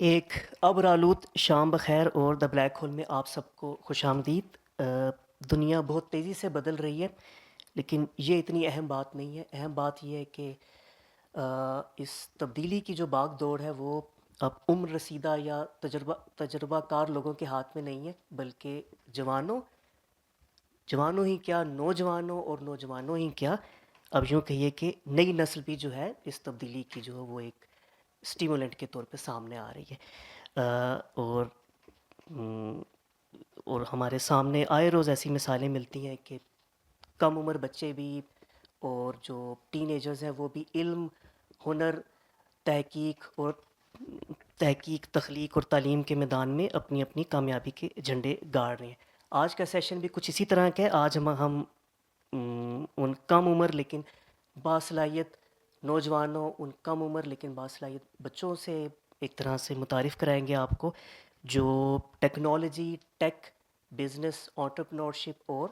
ایک ابرآلود شام بخیر اور دا بلیک ہول میں آپ سب کو خوش آمدید۔ دنیا بہت تیزی سے بدل رہی ہے، لیکن یہ اتنی اہم بات نہیں ہے۔ اہم بات یہ ہے کہ اس تبدیلی کی جو باغ دوڑ ہے وہ اب عمر رسیدہ یا تجربہ کار لوگوں کے ہاتھ میں نہیں ہے، بلکہ جوانوں ہی کیا، نوجوانوں اور نوجوانوں ہی کیا، اب یوں کہیے کہ نئی نسل بھی جو ہے اس تبدیلی کی جو ہے وہ ایک اسٹیمولنٹ کے طور پہ سامنے آ رہی ہے۔ اور اور ہمارے سامنے آئے روز ایسی مثالیں ملتی ہیں کہ کم عمر بچے بھی اور جو ٹین ایجرز ہیں وہ بھی علم، ہنر، تحقیق اور تخلیق اور تعلیم کے میدان میں اپنی اپنی کامیابی کے جھنڈے گاڑ رہے ہیں۔ آج کا سیشن بھی کچھ اسی طرح کا ہے۔ آج ہم ان کم عمر لیکن باصلاحیت نوجوانوں، ان کم عمر لیکن باصلاحیت بچوں سے ایک طرح سے متعارف کرائیں گے آپ کو، جو ٹیکنالوجی، ٹیک، بزنس، انٹرپرینورشپ اور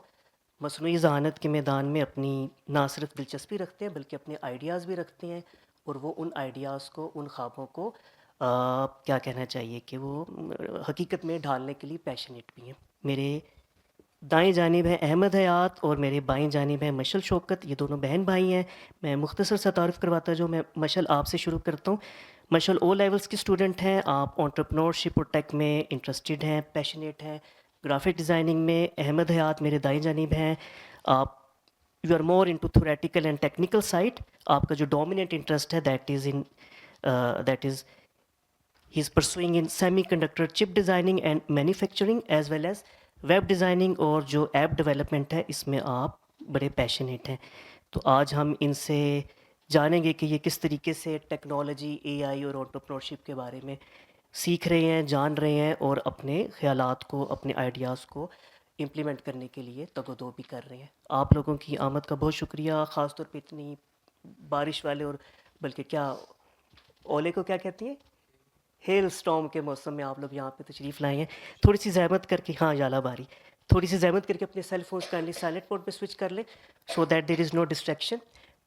مصنوعی ذہانت کے میدان میں اپنی نہ صرف دلچسپی رکھتے ہیں بلکہ اپنے آئیڈیاز بھی رکھتے ہیں، اور وہ ان آئیڈیاز کو، ان خوابوں کو کیا کہنا چاہیے کہ وہ حقیقت میں ڈھالنے کے لیے پیشنیٹ بھی ہیں۔ میرے دائیں جانب ہیں احمد حیات اور میرے بائیں جانب ہیں مشعل شوکت، یہ دونوں بہن بھائی ہیں۔ میں مختصر سا تعارف کرواتا جو میں مشعل آپ سے شروع کرتا ہوں۔ مشعل او لیولز کی اسٹوڈنٹ ہیں، آپ انٹرپرنورشپ اور ٹیک میں انٹرسٹڈ ہیں، پیشنیٹ ہیں، گرافک ڈیزائننگ میں۔ احمد حیات میرے دائیں جانب ہیں، آپ you are more into theoretical and technical side, آپ کا جو ڈومیننٹ انٹرسٹ ہے that is he is pursuing in semiconductor chip designing and manufacturing as well as web designing, اور جو ایپ ڈیولپمنٹ ہے اس میں آپ بڑے پیشنیٹ ہیں۔ تو آج ہم ان سے جانیں گے کہ یہ کس طریقے سے ٹیکنالوجی، اے آئی اور انٹرپرینورشپ کے بارے میں سیکھ رہے ہیں، جان رہے ہیں، اور اپنے خیالات کو، اپنے آئیڈیاز کو امپلیمنٹ کرنے کے لیے تگ و دو بھی کر رہے ہیں۔ آپ لوگوں کی آمد کا بہت شکریہ، خاص طور پہ اتنی بارش والے اور بلکہ کیا اولے کو کیا کہتی ہیں، ہیل اسٹارم کے موسم میں آپ لوگ یہاں پہ تشریف لائے ہیں۔ تھوڑی سی زحمت کر کے، ہاں یالا باری، تھوڑی سی زحمت کر کے اپنے cell phones kindly silent mode پہ سوئچ کر لیں so that there is know distraction.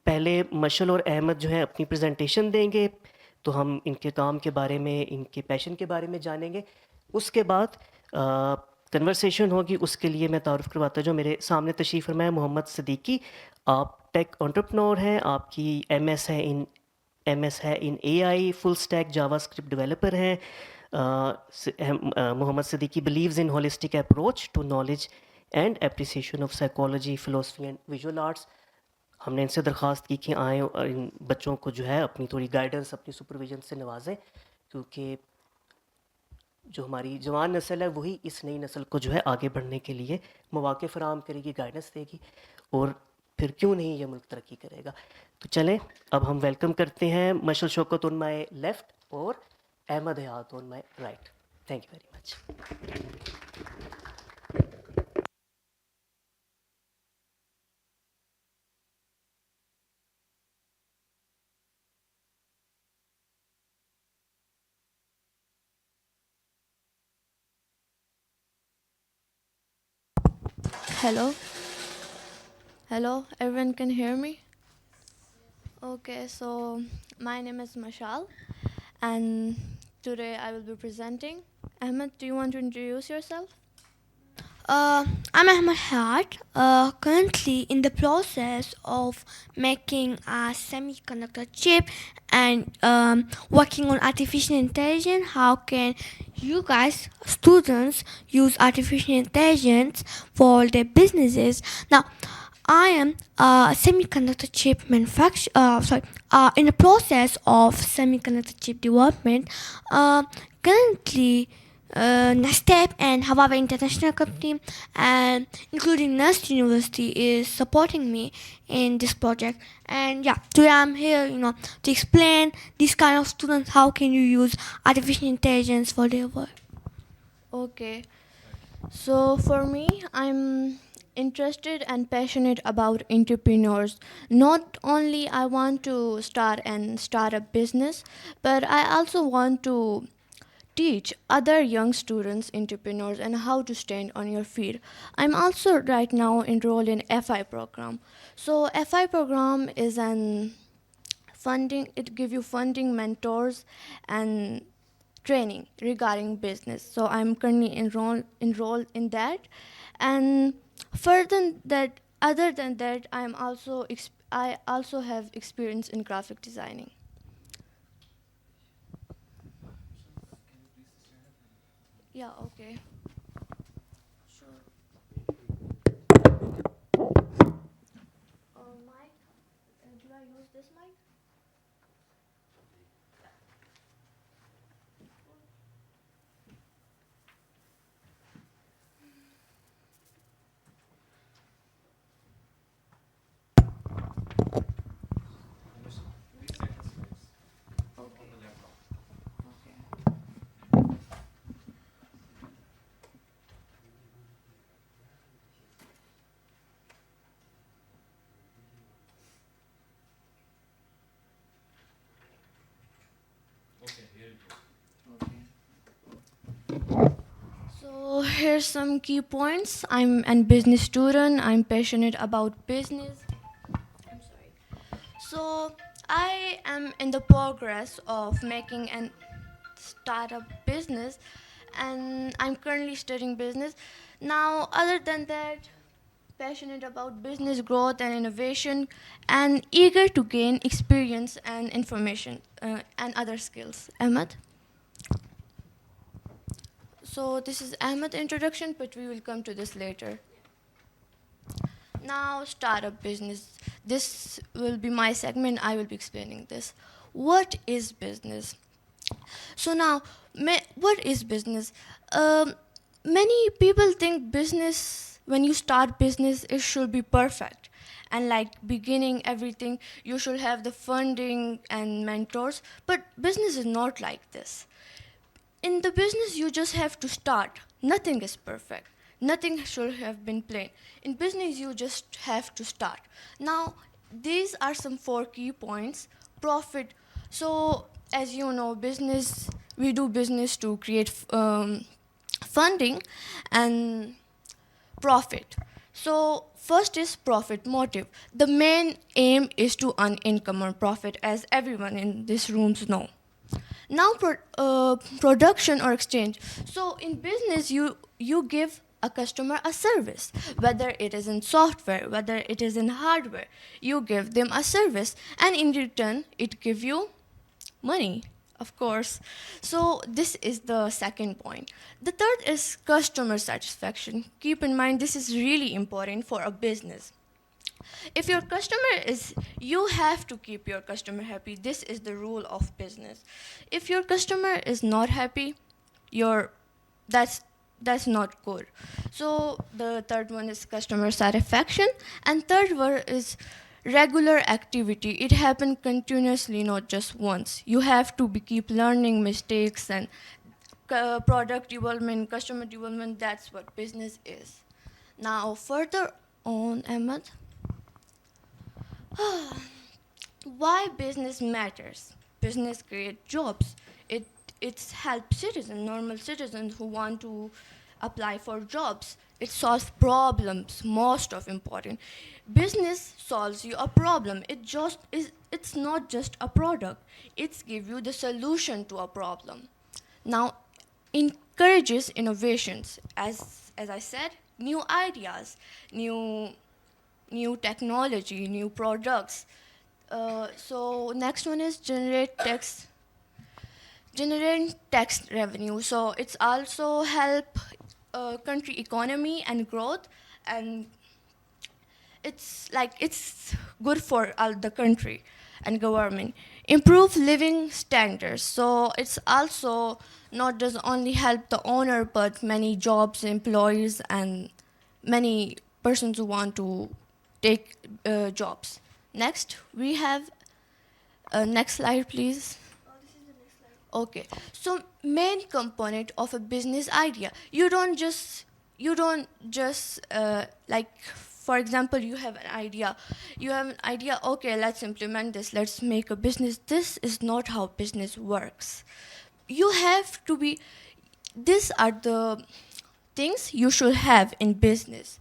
پہلے مشعل اور احمد جو ہیں اپنی پریزنٹیشن دیں گے، تو ہم ان کے کام کے بارے میں، ان کے پیشن کے بارے میں جانیں گے۔ اس کے بعد کنورسیشن ہوگی۔ اس کے لیے میں تعارف کرواتا جو میرے سامنے تشریف فرمائے محمد صدیقی، آپ ٹیک انٹرپرنور ہیں، آپ کی ایم ایس ہے in A I, full stack JavaScript developer ہیں۔ Muhammad Siddiqui believes in holistic approach to knowledge and appreciation of psychology, philosophy and visual arts. ہم نے ان سے درخواست کی کہ آئیں اور ان بچوں کو جو ہے اپنی تھوڑی گائیڈنس، اپنی سپرویژن سے نوازیں، کیونکہ جو ہماری جوان نسل ہے وہی اس نئی نسل کو جو ہے آگے بڑھنے کے لیے مواقع فراہم کرے گی، گائیڈنس دے گی، اور پھر کیوں نہیں یہ ملک ترقی کرے گا۔ تو چلیں اب ہم ویلکم کرتے ہیں مشعل شوکت آن مائی لیفٹ اور Ahmad Hayat on my right. Thank you very much. Hello, hello, everyone can hear me? Okay, so my name is Mashal, and today I will be presenting. Ahmed, do you want to introduce yourself? I'm Ahmed Hayat, currently in the process of making a semiconductor chip and working on artificial intelligence. How can you guys, students, use artificial intelligence for their businesses? Now, I am a semiconductor chip manufacturer, in the process of semiconductor chip development. Currently, NASTEP and Huawei International Company, and including NUST University, is supporting me in this project. And yeah, today I'm here, to explain these kind of students how can you use artificial intelligence for their work. Okay, so for me, I'm interested and passionate about entrepreneurs. Not only I want to start a business, but I also want to teach other young students, entrepreneurs, and how to stand on your feet. I'm also right now enrolled in FI program. So FI program is an funding, it give you funding, mentors, and training regarding business. So I'm currently enrolled in that, and further that, other than that, I also have experience in graphic designing. Yeah. Okay. Sure. Mic. Do I use this mic? Okay. Okay. So here's some key points. I'm a business student. I'm passionate about business. I'm sorry. So I am in the progress of making an startup business, and I'm currently studying business. Now, other than that, passionate about business growth and innovation, and eager to gain experience and information and other skills. Ahmed? So this is Ahmed's introduction, but we will come to this later. Now, startup business. This will be my segment. I will be explaining this. What is business? So now, what is business? Many people think business, when you start business, it should be perfect. And like beginning everything, you should have the funding and mentors. But business is not like this. In the business, you just have to start. Nothing is perfect. Nothing should have been planned. In business, you just have to start. Now, these are some four key points. Profit. So, as you know, business, we do business to create funding and profit. So, first is profit motive. The main aim is to earn income or profit, as everyone in this room know. Now, production or exchange. So in business, you give a customer a service, whether it is in software, whether it is in hardware. You give them a service, and in return, it give you money, of course. So this is the second point. The third is customer satisfaction. Keep in mind, this is really important for a business. If your customer is, you have to keep your customer happy. This is the rule of business. If your customer is not happy, your that's not good. So the third one is customer satisfaction, and third one is regular activity. It happens continuously, not just once. You have to keep learning mistakes and product development, customer development. That's what business is. Now further on, Ahmed. Why business matters? Business creates jobs. It's helps citizens, normal citizens who want to apply for jobs. It solves problems. Most of important, business solves you a problem. It's not just a product. It's give you the solution to a problem. Now, encourages innovations. As I said, new ideas, new technology, new products. So next one is generate tax revenue. So it's also help country economy and growth, and it's good for all the country and government. Improve living standards. So it's also not just only help the owner, but many jobs, employees, and many persons who want to take jobs. Next, we have next slide, please. Okay, so main component of a business idea. You don't just like, for example, you have an idea. You have an idea, okay, let's implement this, let's make a business. This is not how business works. You have to be, these are the things you should have in business.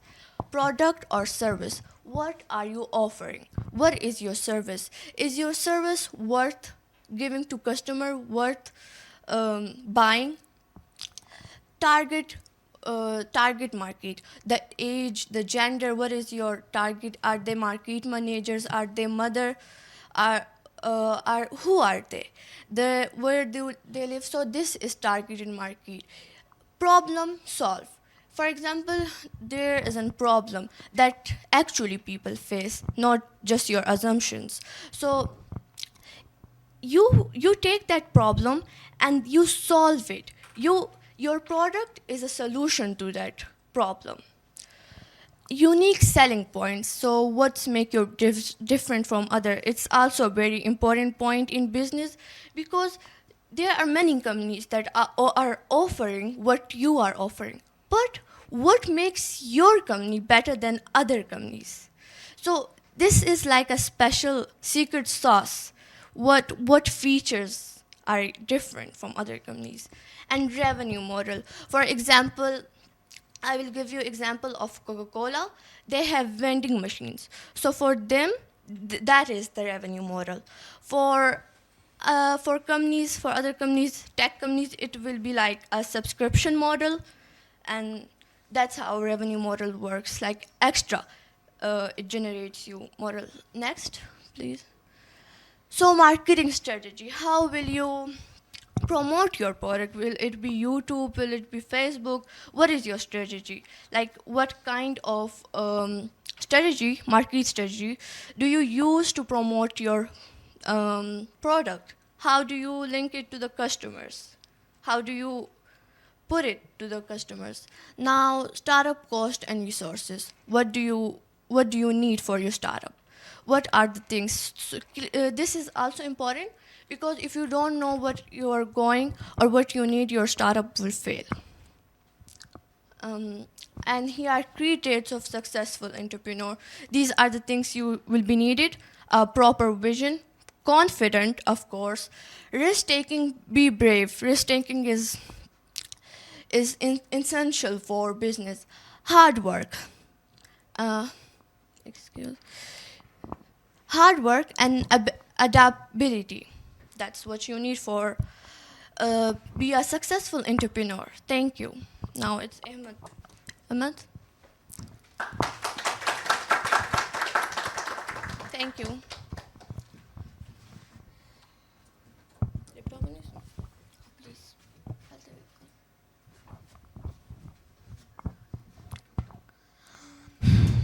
Product or service. What are you offering? What is your service? Is your service worth giving to customer, worth buying, target market, the age, the gender. What is your target? Are they market managers? Are they mother? Are who are they? Where do they live? So this is targeted market. Problem solve. For example, there is a problem that actually people face, not just your assumptions. So you take that problem and you solve it. Your product is a solution to that problem. Unique selling points. So what's make you different from other? It's also a very important point in business, because there are many companies that are offering what you are offering, but what makes your company better than other companies? So this is like a special secret sauce. What features are different from other companies? And revenue model. For example, I will give you example of Coca-Cola. They have vending machines. So for them, that is the revenue model. For companies, for other companies, tech companies, it will be like a subscription model, and that's how revenue model works. Like extra, it generates you model. Next, please. So marketing strategy. How will you promote your product? Will it be YouTube? Will it be Facebook? What is your strategy? Like what kind of strategy, market strategy, do you use to promote your product? How do you link it to the customers? How do you put it to the customers? Now, startup cost and resources. What do you need for your startup? What are the things? So, this is also important, because if you don't know what you are going or what you need, your startup will fail. And here are three traits of successful entrepreneur. These are the things you will be needed: a proper vision, confident, of course, risk taking, be brave. Risk taking is essential for business. Hard work. Excuse. Hard work and adaptability. That's what you need for be a successful entrepreneur. Thank you. Now it's Ahmed. Ahmed? Thank you. Please.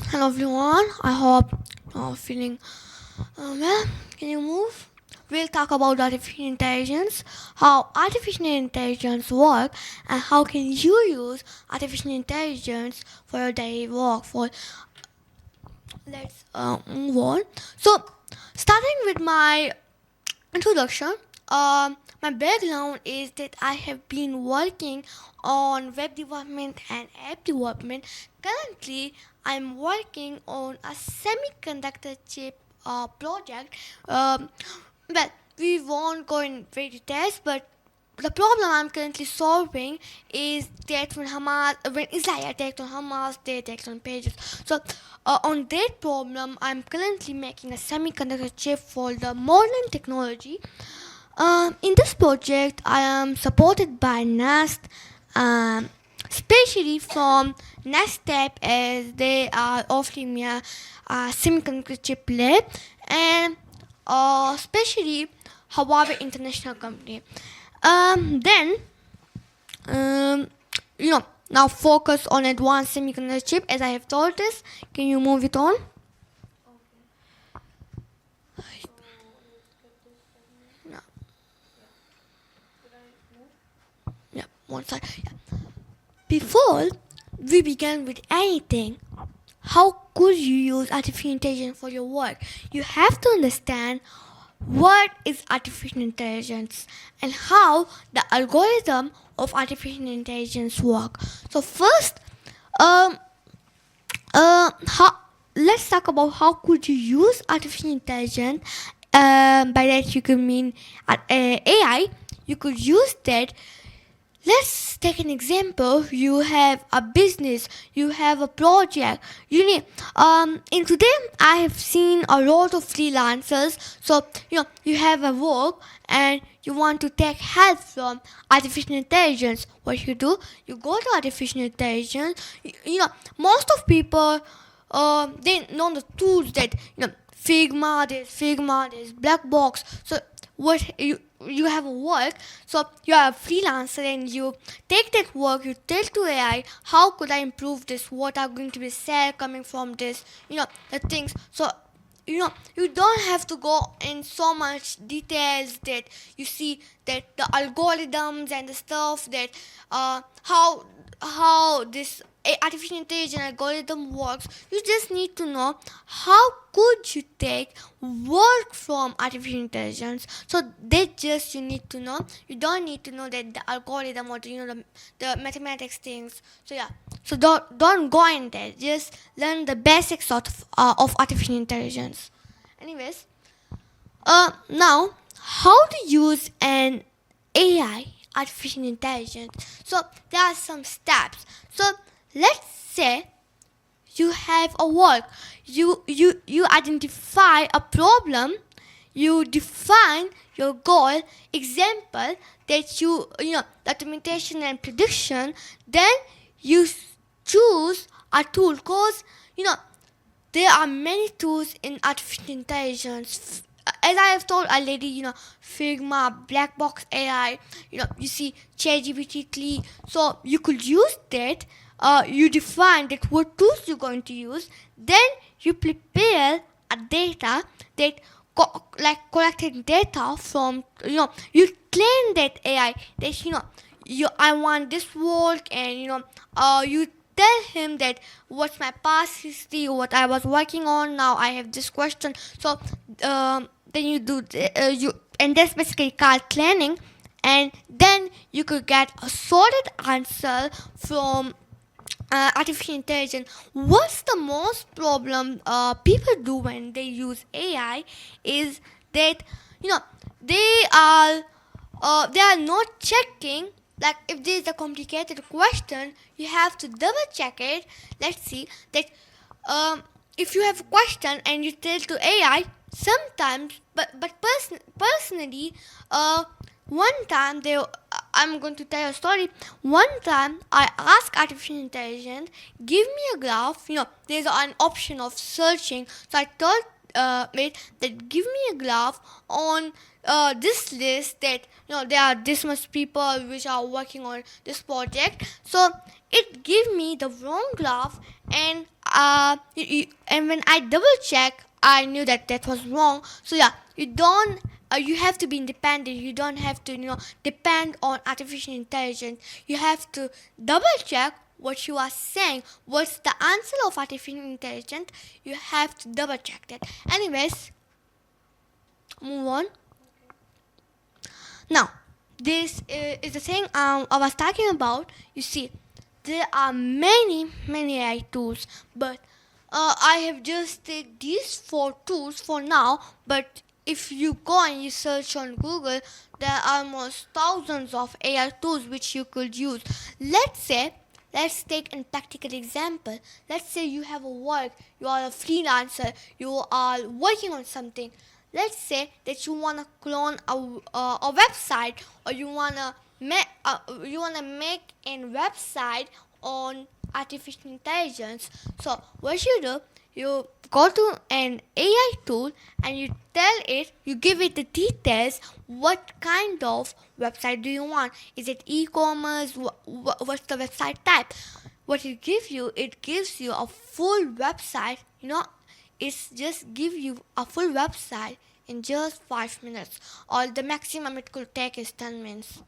Hello everyone, I hope you're feeling well. Can you move? We'll talk about artificial intelligence, how artificial intelligence work, and how can you use artificial intelligence for your daily work. Let's move on. So, starting with my introduction, my background is that I have been working on web development and app development. Currently, I'm working on a semiconductor chip project. Well, we won't go in very details, but the problem I'm currently solving is that when Israel attacked on Hamas, they attacked on pages. So on that problem, I'm currently making a semiconductor chip for the modern technology. In this project, I am supported by NAST, especially from NASTAP, as they are offering me a semiconductor chip lab, and especially Huawei International Company. Now focus on advanced semiconductor chip, as I have told this. Can you move it on? No. Yeah, one side. Yeah. Before we begin with anything, how could you use artificial intelligence for your work? You have to understand what is artificial intelligence and how the algorithm of artificial intelligence work. So first, let's talk about how could you use artificial intelligence. By that you could mean AI. You could use that let's take an example. You have a business, you have a project, you need in today I have seen a lot of freelancers. So you have a work and you want to take help from artificial intelligence. What you do, you go to artificial intelligence. Most of people they know the tools that Figma, there's Black Box. So what you have a work, so you are a freelancer and you take that work, you tell to AI, how could I improve this, what are going to be sales coming from this, the things. So you don't have to go in so much details that you see that the algorithms and the stuff that how this artificial intelligence algorithm works. You just need to know how could you take work from artificial intelligence. So that just you need to know. You don't need to know that the algorithm or the mathematics things. So yeah. So don't go in there. Just learn the basics of artificial intelligence. Anyways, now how to use an AI, artificial intelligence. So there are some steps. So let's say you have a work. You identify a problem. You define your goal. Example that documentation and prediction. Then you choose a tool, because there are many tools in artificial intelligence. As I have told already, Figma, Black Box AI, you see ChatGPT. So you could use that. You define that what tools you're going to use. Then you prepare a data that collecting data from you claim that AI that I want this work, and you tell him that what's my past history, what I was working on, now I have this question. So then you do you and that's basically called planning, and then you could get a sorted answer from artificial intelligence. What's the most problem people do when they use AI is that they are not checking. Like if there is a complicated question, you have to double check it. Let's see that if you have a question and you tell to AI, sometimes, personally, one time I'm going to tell you a story. One time I asked artificial intelligence, give me a graph. There's an option of searching. So I told it that give me a graph on this list that there are this much people which are working on this project. So it gave me the wrong graph, and and when I double check, I knew that was wrong. So yeah, you have to be independent. You don't have to depend on artificial intelligence. You have to double check what you are saying. What's the answer of artificial intelligence? You have to double check that. Anyways, move on. Now, this is the thing I was talking about. You see, there are many AI tools, but I have just taken these 4 tools for now. But if you go and you search on Google, there are almost thousands of AI tools which you could use. Let's take a practical example. Let's say you have a work, you are a freelancer, you are working on something. Let's say that you want to clone a website, or you want to make a website on artificial intelligence. So what you do, you go to an AI tool and you tell it, you give it the details, what kind of website do you want. Is it e-commerce? What's the website type? What it gives you a full website. It's just give you a full website in just 5 minutes, or the maximum it could take is 10 minutes.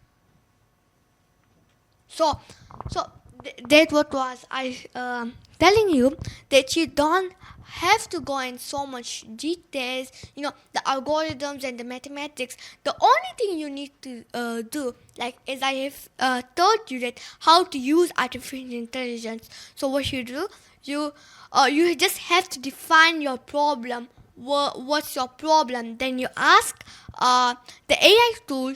So that what was I telling you, that you don't have to go in so much details, the algorithms and the mathematics. The only thing you need to do, like as I have told you, that how to use artificial intelligence. So what you do, you just have to define your problem. What's your problem? Then you ask the AI tool,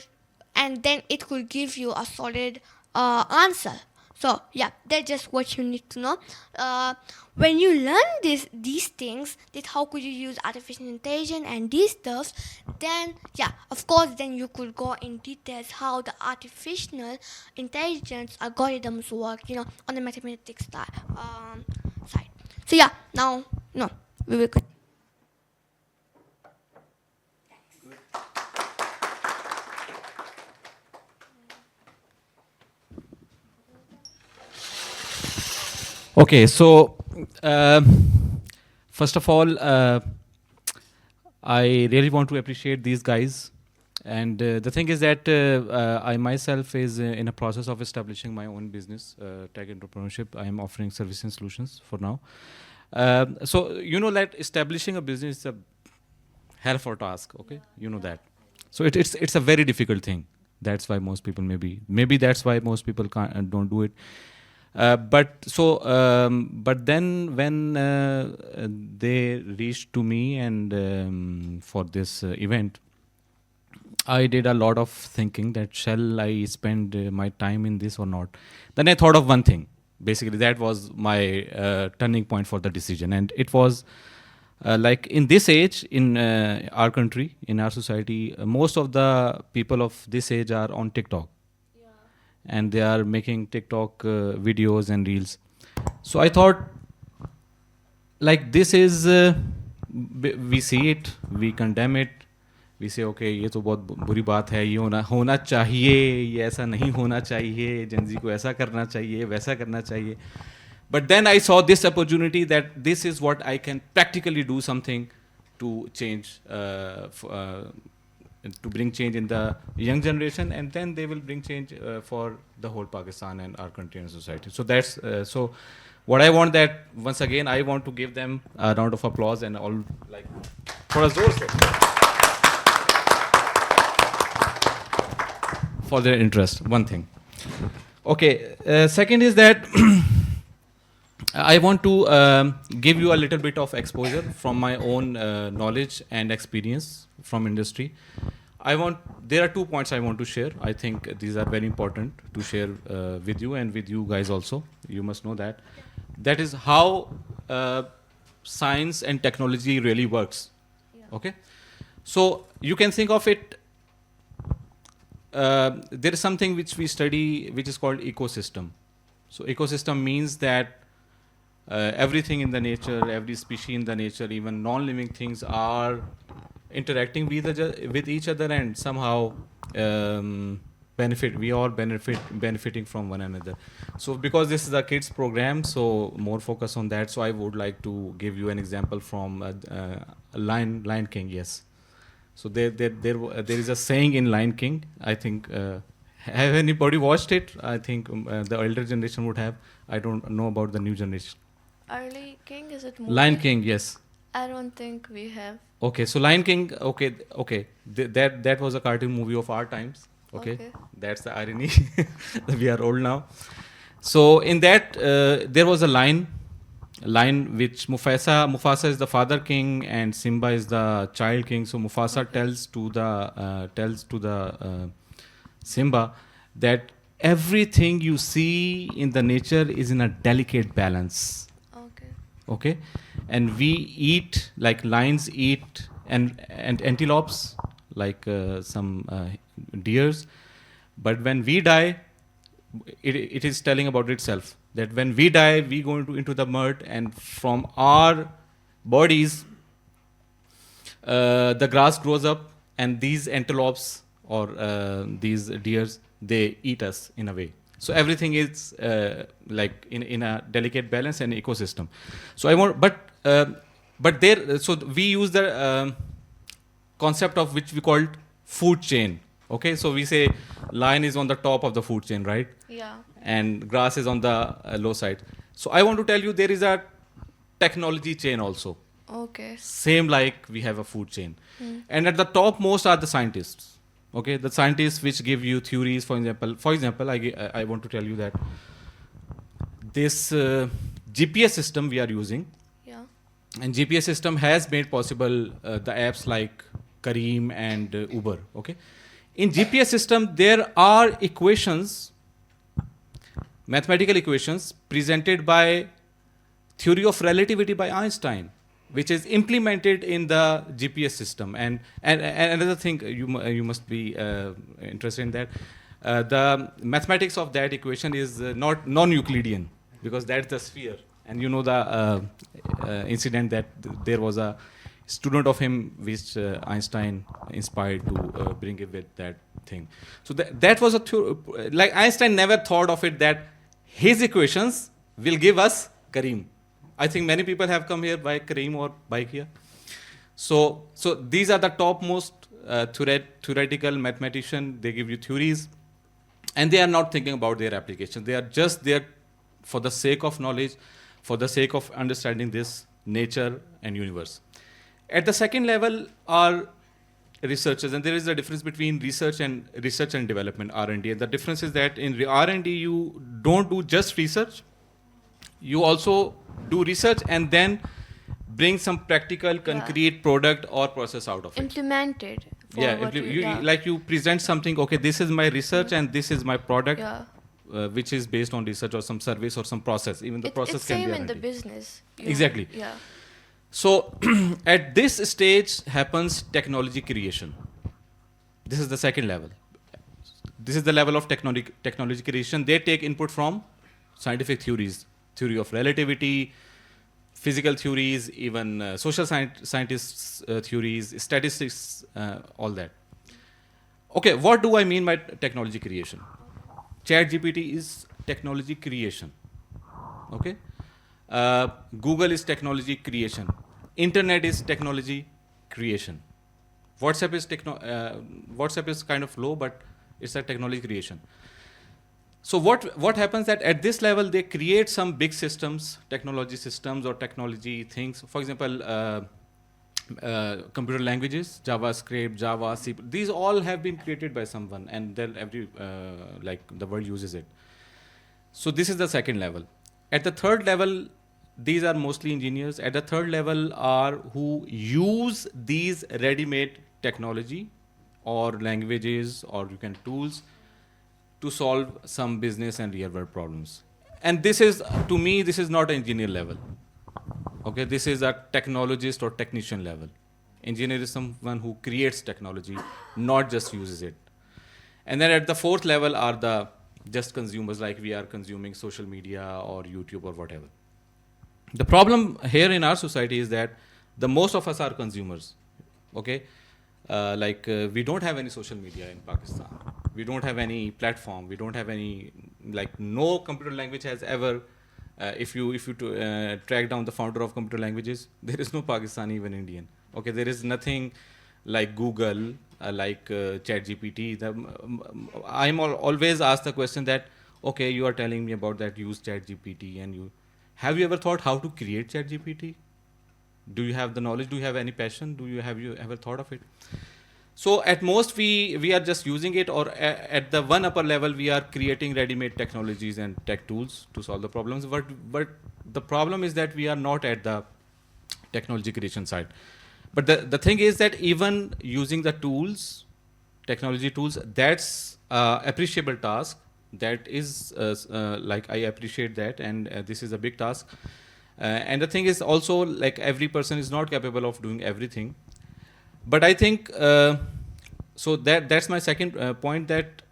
and then it will give you a solid answer. So yeah, that's just what you need to know. When you learn these things, that how could you use artificial intelligence and these stuff, then yeah, of course, then you could go in details how the artificial intelligence algorithms work, on the mathematics side. So yeah, now no, we will. Okay, so first of all, I really want to appreciate these guys. And the thing is that I myself is in a process of establishing my own business, tech entrepreneurship. I am offering services and solutions for now. So you know that establishing a business is a hell of a task. Okay, you know that. So it's a very difficult thing. That's why most people maybe that's why most people can't don't do it. But then when they reached to me and for this event, I did a lot of thinking that shall I spend my time in this or not. Then I thought of one thing. Basically, that was my turning point for the decision, and it was like in this age, in our country, in our society, most of the people of this age are on TikTok. And they are making TikTok videos and reels. So I thought, like this is, we see it, we condemn it, we say, okay, ये तो बहुत बुरी बात है, ये होना चाहिए, ये ऐसा नहीं होना चाहिए, Gen Z को ऐसा करना चाहिए, वैसा करना चाहिए. But then I saw this opportunity that this is what I can practically do something to change, to bring change in the young generation, and then they will bring change for the whole Pakistan and our country and society. So that's so. What I want that once again I want to give them a round of applause and all like for for their interest. One thing. Okay. Second is that I want to give you a little bit of exposure from my own knowledge and experience from industry. There are 2 points I want to share. I think these are very important to share with you and with you guys also. You must know that. That is how science and technology really works. Yeah. Okay? So you can think of it, there is something which we study which is called ecosystem. So ecosystem means that everything in the nature, every species in the nature, even non-living things are interacting with each other and somehow benefit. We all benefiting from one another. So because this is a kids program, so more focus on that. So I would like to give you an example from Lion King. Yes. So there is a saying in Lion King. I think have anybody watched it? I think the elder generation would have. I don't know about the new generation. Early King, is it movie? Lion King, yes. I don't think we have. Okay, so Lion King. Okay. That was a cartoon movie of our times. Okay. That's the irony. We are old now. So in that there was a lion which Mufasa is the father king and Simba is the child king. So Mufasa tells to the Simba that everything you see in the nature is in a delicate balance. Okay, and we eat, like lions eat and antelopes, like some deers. But when we die, it is telling about itself that when we die, we go into the mud, and from our bodies, the grass grows up, and these antelopes or these deers, they eat us in a way. So everything is like in a delicate balance and ecosystem. So I want, but there, so we use the concept of which we called food chain. Okay, so we say lion is on the top of the food chain, right? Yeah. And grass is on the low side. So I want to tell you there is a technology chain also. Okay. Same like we have a food chain. And at the top most are the scientists. Okay, the scientists which give you theories. For example, I want to tell you that this GPS system we are using, and GPS system has made possible the apps like Careem and Uber. Okay, in GPS system there are equations mathematical equations presented by theory of relativity by Einstein, which is implemented in the GPS system. And another thing you must be interested in that the mathematics of that equation is not non-Euclidean, because that's the sphere. And you know the incident that there was a student of him which Einstein inspired to bring it with that thing. So that was a like Einstein never thought of it that his equations will give us Kareem. I think many people have come here by Kareem or bike here. So these are the topmost theoretical mathematician. They give you theories, and they are not thinking about their application. They are just there for the sake of knowledge, for the sake of understanding this nature and universe. At the second level are researchers, and there is a difference between research and development, R&D. And the difference is that in R&D you don't do just research, you also do research and then bring some practical, concrete product or process out of it. Implemented. Like you present something, okay, this is my research and this is my product, which is based on research or some service or some process. Even the process it's can be same R&D. in the business. Exactly. Yeah. So at this stage happens technology creation. This is the second level. This is the level of technology creation. They take input from scientific theories, theory of relativity, physical theories, even social scientists' theories, statistics, all that. Okay, what do I mean by technology creation? ChatGPT is technology creation. Okay, Google is technology creation. Internet is technology creation. WhatsApp is kind of low, but it's a technology creation. So what happens that at this level they create some big systems, technology systems or technology things. For example, computer languages, JavaScript, Java, C. These all have been created by someone, and then like the world uses it. So this is the second level. At the third level, these are mostly engineers. At the third level are who use these ready-made technology or languages or you can tools to solve some business and real world problems. And this is, to me, this is not engineer level. Okay, this is a technologist or technician level. Engineer is someone who creates technology, not just uses it. And then at the fourth level are the just consumers, like we are consuming social media or YouTube or whatever. The problem here in our society is that the most of us are consumers. Okay, we don't have any social media in Pakistan. We don't have any platform. We don't have any, like, no computer language has ever. If you track down the founder of computer languages, there is no Pakistani, even Indian. Okay, there is nothing like Google, like ChatGPT. I'm always asked the question that, okay, you are telling me about that, use ChatGPT, and have you ever thought how to create ChatGPT? Do you have the knowledge? Do you have any passion? Have you ever thought of it? So at most we are just using it, or at the one upper level we are creating ready-made technologies and tech tools to solve the problems. But the problem is that we are not at the technology creation side. But the thing is that even using the tools, technology tools, that's appreciable task. That is like I appreciate that, and this is a big task. And the thing is also, like, every person is not capable of doing everything. But I think so that's my second point, that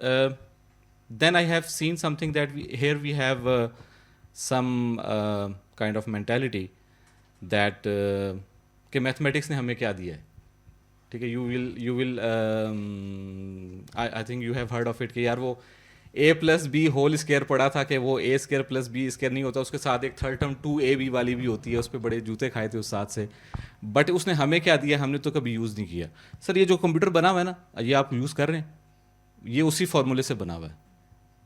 then I have seen something that here we have some kind of mentality that कि mathematics ने हमें क्या दिया है, ठीक है, you will I think you have heard of it कि यार वो a+b होल स्क्वायर पढ़ा था कि वो a square plus b square नहीं होता, उसके साथ एक थर्ड टर्म 2ab वाली भी होती है, उस पर बड़े जूते खाए थे उस साथ से. बट उसने हमें क्या दिया, हमने तो कभी यूज़ नहीं किया. सर ये जो कंप्यूटर बना हुआ है ना, ये आप यूज़ कर रहे हैं, ये उसी फॉर्मूले से बना हुआ है,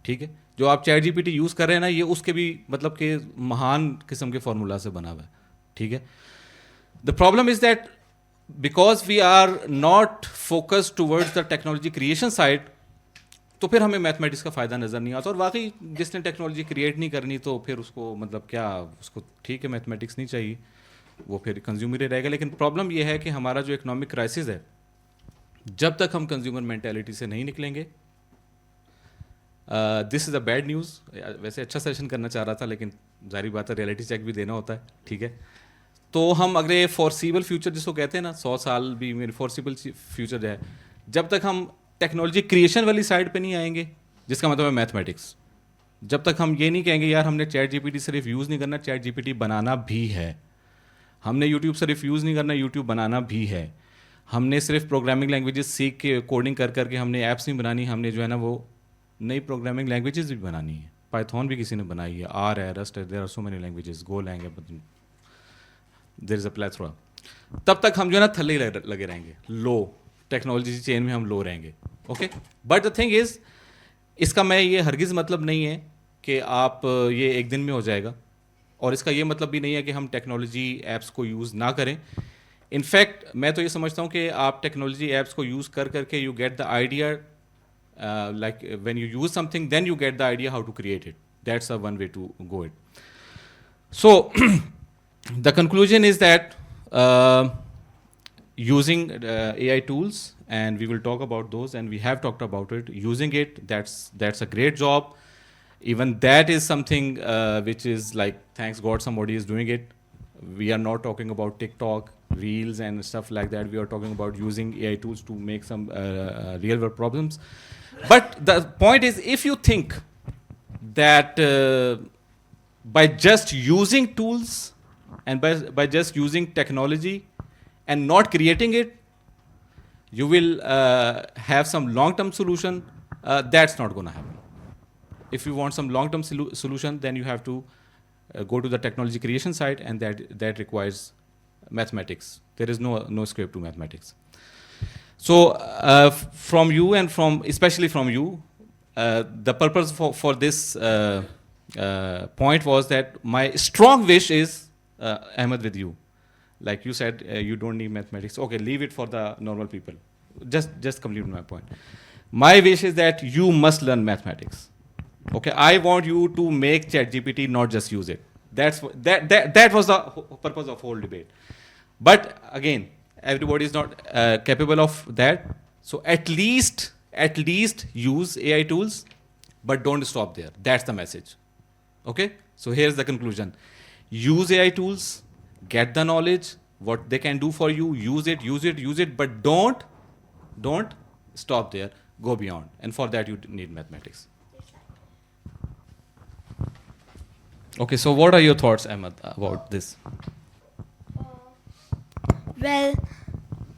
ठीक है. जो आप ChatGPT यूज़ कर रहे हैं ना, ये उसके भी मतलब के महान किस्म के फार्मूला से बना हुआ है, ठीक है. The problem is that because we are not focused towards the technology creation side, तो फिर हमें मैथमेटिक्स का फ़ायदा नज़र नहीं आता. और वाकई जिसने टेक्नोलॉजी क्रिएट नहीं करनी, तो फिर उसको मतलब क्या, उसको ठीक है मैथमेटिक्स नहीं चाहिए, वो फिर कंज्यूमर ही रहेगा. लेकिन प्रॉब्लम ये है कि हमारा जो इकोनॉमिक क्राइसिस है, जब तक हम कंज्यूमर मेंटालिटी से नहीं निकलेंगे, this is a bad news. वैसे अच्छा सेशन करना चाह रहा था, लेकिन जारी बात है रियलिटी चेक भी देना होता है, ठीक है. तो हम अगले फॉरसीबल फ्यूचर जिसको कहते हैं ना, 100 साल भी मेरे फॉरसीबल फ्यूचर है, जब तक हम टेक्नोलॉजी क्रिएशन वाली साइड पे नहीं आएंगे, जिसका मतलब है मैथमेटिक्स, जब तक हम ये नहीं कहेंगे यार हमने चैट जीपीटी सिर्फ यूज़ नहीं करना, चैट जीपीटी बनाना भी है. हमने यूट्यूब सिर्फ यूज़ नहीं करना, यूट्यूब बनाना भी है. हमने सिर्फ प्रोग्रामिंग लैंग्वेजेस सीख के कोडिंग कर करके हमने ऐप्स नहीं बनानी, हमने जो है ना वो नई प्रोग्रामिंग लैंग्वेजेस भी बनानी है. पाइथन भी किसी ने बनाई है, आर है, रस्ट है, there are so many languages, Golang है, देयर इज़ अ प्लेथोरा. तब तक हम जो है ना थल्ले ही लगे रहेंगे, लो टेक्नोलॉजी चेन में हम लो रहेंगे. Okay, but the thing is, इसका मैं ये हरगिज़ मतलब नहीं है कि आप ये एक दिन में हो जाएगा, और इसका ये मतलब भी नहीं है कि हम टेक्नोलॉजी ऐप्स को यूज़ ना करें. इनफैक्ट मैं तो ये समझता हूँ कि आप टेक्नोलॉजी ऐप्स को यूज़ कर करके you get the idea, like when you use something then you get the idea how to create it. That's a one way to go it. So the conclusion is that using AI tools, and we will talk about those, and we have talked about it. Using it, that's a great job. Even that is something which is like, thanks God, somebody is doing it. We are not talking about TikTok, Reels, and stuff like that. We are talking about using AI tools to make some real world problems. But the point is, if you think that by just using tools and by just using technology and not creating it, you will have some long-term solution. That's not going to happen. If you want some long-term solution, then you have to go to the technology creation side, and that requires mathematics. There is no scope to mathematics. So from you, and from especially from you, the purpose for this point was that my strong wish is, Ahmed, with you, like you said, you don't need mathematics. Okay, leave it for the normal people. Just complete my point. My wish is that you must learn mathematics. Okay, I want you to make ChatGPT, not just use it. That was the purpose of whole debate. But again, everybody is not capable of that. So at least use AI tools, but don't stop there. That's the message. Okay, so here's the conclusion. Use AI tools, get the knowledge, what they can do for you, use it, but don't stop there, go beyond. And for that you need mathematics. Okay, so what are your thoughts, Ahmed, about this? Well,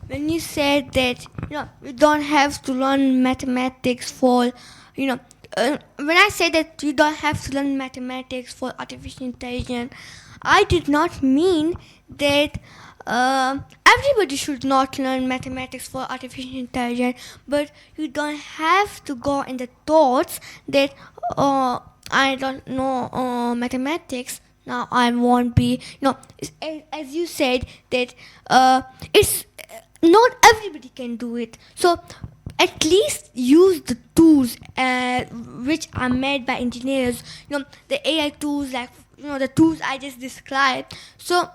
when you said that you don't have to learn mathematics for when I say that you don't have to learn mathematics for artificial intelligence, I did not mean that everybody should not learn mathematics for artificial intelligence, but you don't have to go in the thoughts that I don't know mathematics, now I won't be. As you said that it's not everybody can do it. So at least use the tools which are made by engineers. The AI tools, like the tools I just described. So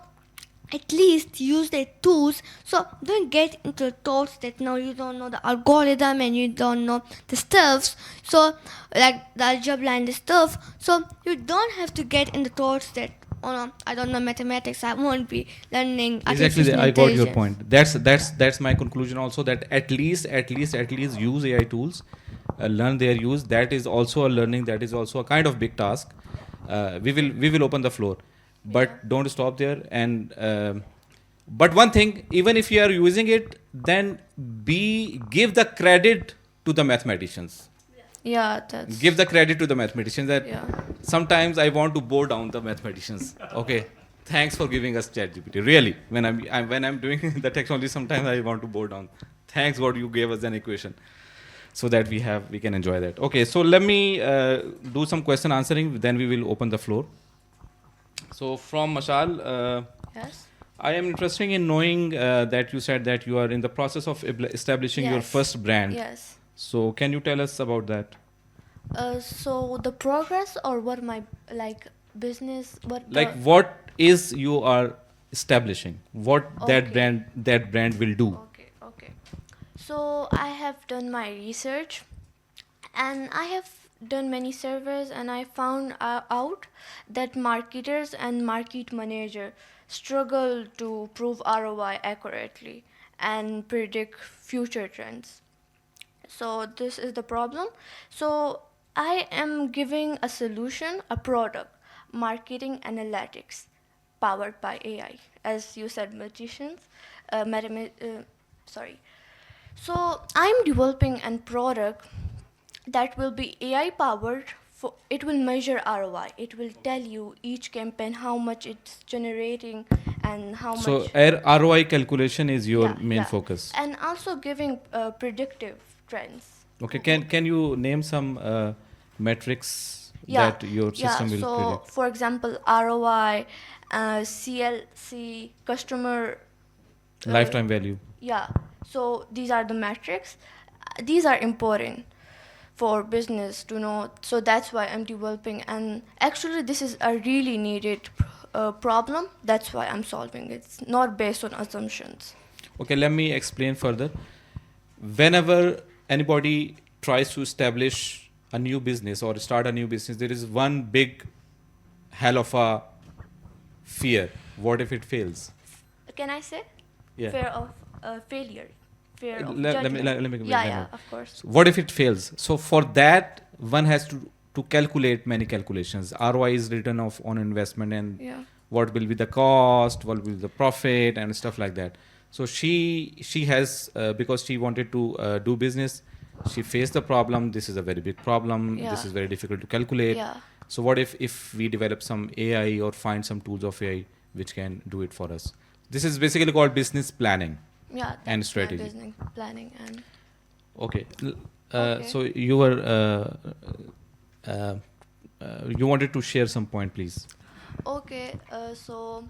at least use the tools. So don't get into thoughts that no, you don't know the algorithm and you don't know the stuffs. So like the algebra and the stuff. So you don't have to get in the thoughts that no, I don't know mathematics, I won't be learning artificial Exactly, I got your intelligence. point. That's my conclusion also, that at least use AI tools, learn their use. That is also a learning. That is also a kind of big task. We will open the floor, but don't stop there. And but one thing, even if you are using it, then give the credit to the mathematicians. Yeah, that's. Give the credit to the mathematicians. That Yeah. sometimes I want to bow down the mathematicians. Okay, thanks for giving us ChatGPT. Really, when I'm doing the technology, sometimes I want to bow down. Thanks God you gave us an equation, so that we can enjoy that. Okay, so let me do some question answering. Then we will open the floor. So from Mashal, Yes. I am interested in knowing that you said that you are in the process of establishing your Yes. first brand. Yes. So can you tell us about that? So the progress or what my business what Like what is you are establishing? What Okay. that brand will do? Okay. So I have done my research and I have done many surveys and I found out that marketers and market manager struggle to prove ROI accurately and predict future trends. So this is the problem. So I am giving a solution, a product, marketing analytics powered by AI. As you said, magicians, sorry. So I'm developing a product that will be AI powered. For, it will measure ROI. It will tell you each campaign how much it's generating and how So much. ROI calculation is your Yeah, main yeah. focus. And also giving predictive trends. Okay, can you name some metrics Yeah, that your system will so predict? for example, ROI, CLC, customer. Lifetime value. Yeah, so these are the metrics. These are important for business to know. So that's why I'm developing. And actually, this is a really needed problem. That's why I'm solving it. It's not based on assumptions. Okay, let me explain further. Whenever anybody tries to establish a new business or start a new business, there is one big hell of a fear. What if it fails? Can I say? Yeah. Fear of failure. Fear of Let me judgment. Yeah, let me- of course. What if it fails? So for that, one has to calculate many calculations. ROI is written off on investment and Yeah. what will be the cost, what will be the profit, and stuff like that. So she has because she wanted to do business, she faced the problem. This is a very big problem. Yeah. This is very difficult to calculate. Yeah. So what if we develop some AI or find some tools of AI which can do it for us? This is basically called business planning. Yeah. And That's strategy. my business planning and. Okay. Okay. So you were you wanted to share some point, please. Okay, so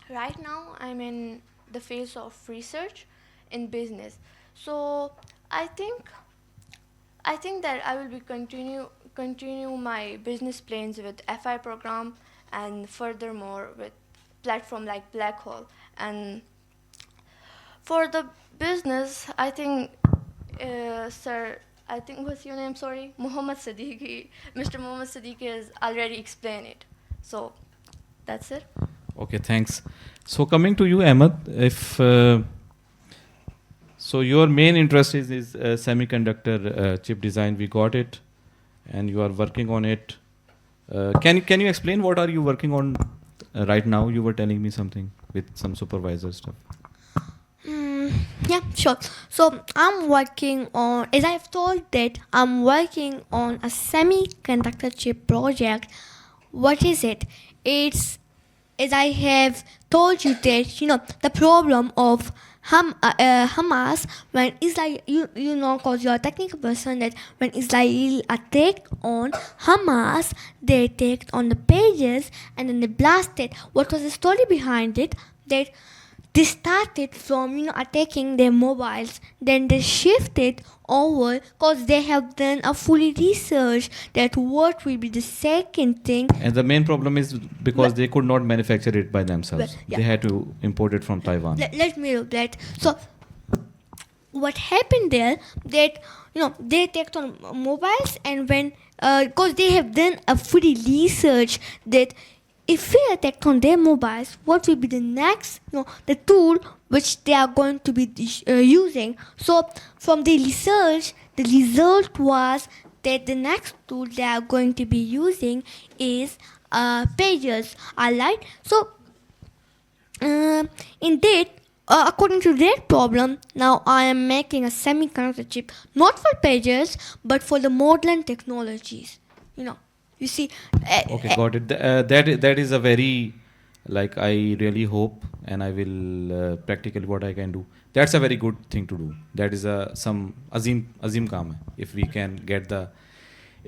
right now I'm in the phase of research in business. So I think that I will be continue my business plans with FI program and furthermore with platform like Blackhole. And for the business, I think, sir, I think what's your name? Sorry, Muhammad Siddiqui. Mr. Muhammad Siddiqui has already explained it. So that's it. Okay, thanks. So coming to you, Ahmed, if so, your main interest is semiconductor chip design. We got it, and you are working on it. Can you explain what are you working on right now? You were telling me something with some supervisor stuff. Yeah, sure. So I'm working on, as I've told that I'm working on a semiconductor chip project. What is it? It's, as I have told you that, the problem of Hamas, when Israel, you know, because you're a technical person, that when Israel attacked on Hamas, they attacked on the pages and then they blasted. What was the story behind it? That they started from attacking their mobiles, then they shifted over because they have done a fully research that what will be the second thing. And the main problem is because they could not manufacture it by themselves. Yeah. They had to import it from Taiwan. Let me look that. So what happened there, that they attacked on mobiles, and when because they have done a fully research that if we attack on their mobiles, what will be the next, the tool which they are going to be using. So from the research, the result was that the next tool they are going to be using is pages. Alright. So indeed, according to their problem, now I am making a semiconductor chip not for pages but for the modern technologies. You see. Okay, got it. That is a very, like, I really hope and I will practically what I can do. That's a very good thing to do. That is some azim kaam hai. If we can get the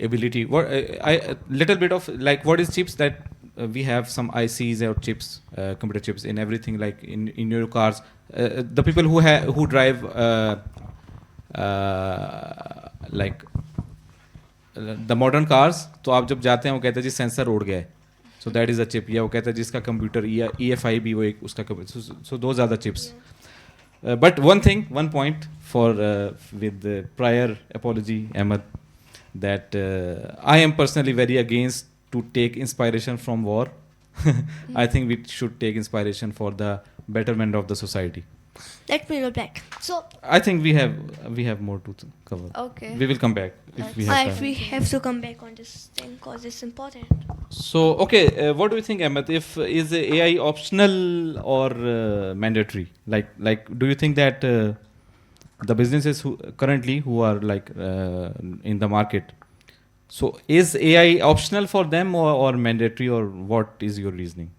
ability, what I little bit of like what is chips that we have some ICs or chips, computer chips in everything, like in your cars. The people who drive like the modern cars, तो आप जब जाते हैं वो कहते हैं जी sensor उड़ गया है, so that is a chip. या वो कहता है जिसका कंप्यूटर EFI भी वो एक उसका so those are the chips. But one point for with the prior apology, Ahmed, that I am personally very against to take inspiration from war. I think we should take inspiration for the betterment of the society. Let me reflect. So, I think we have more to cover. Okay. We will come back if we have time. we have to come back on this thing because it's important. So, okay, what do you think, Ahmed? If is AI optional or mandatory? Like, do you think that the businesses who currently who are like in the market, so is AI optional for them or mandatory, or what is your reasoning?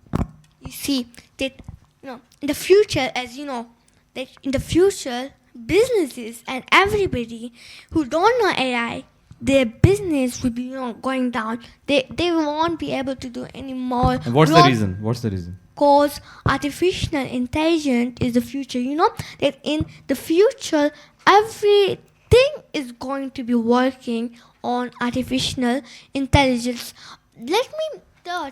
You see that in the future, as you know, that in the future businesses and everybody who don't know AI, their business will be going down. They won't be able to do any more. And what's the reason? What's the reason? Because artificial intelligence is the future. You know that in the future everything is going to be working on artificial intelligence. Let me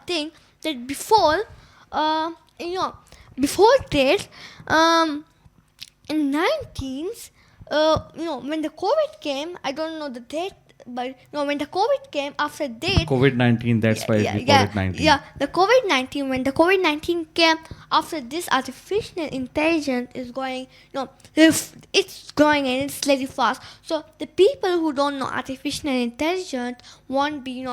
think that before that, in 19s, when the COVID came, I don't know the date, but when the COVID came, after that, COVID-19. That's why we call it 19. yeah, the COVID-19. When the COVID-19 came, after this, artificial intelligence is going, it's going and it's really fast. So the people who don't know artificial intelligence won't be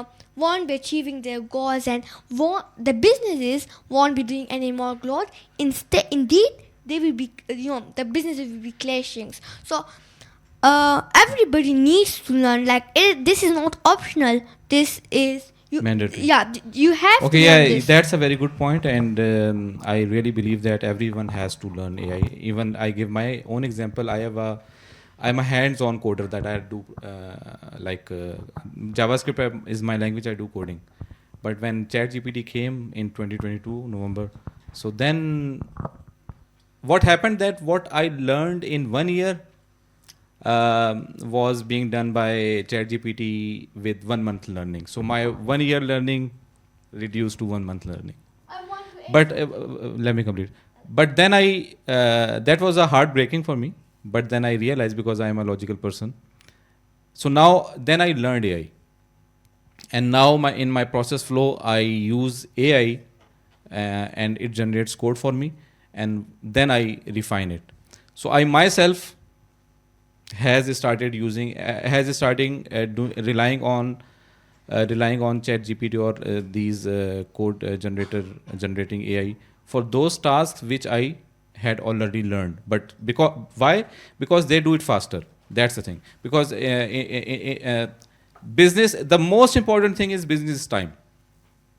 achieving their goals, and the businesses won't be doing any more growth. Indeed, they will be, the businesses will be clashing. So everybody needs to learn. This is not optional. This is mandatory. Yeah, you have Okay, to learn yeah, this. that's a very good point, and I really believe that everyone has to learn AI. Even I give my own example. I'm a hands-on coder that I do JavaScript is my language. I do coding, but when ChatGPT came in 2022 November, so then what happened that what I learned in 1 year was being done by ChatGPT with 1 month learning. So my 1 year learning reduced to 1 month learning. I want to But let me complete. But then that was a heartbreaking for me. But then I realized, because I am a logical person. So then I learned AI. And now in my process flow, I use AI and it generates code for me. And then I refine it. So I myself has started relying on ChatGPT or these code generating AI for those tasks which I had already learned. But why? Because they do it faster. That's the thing. Because business, the most important thing is business time.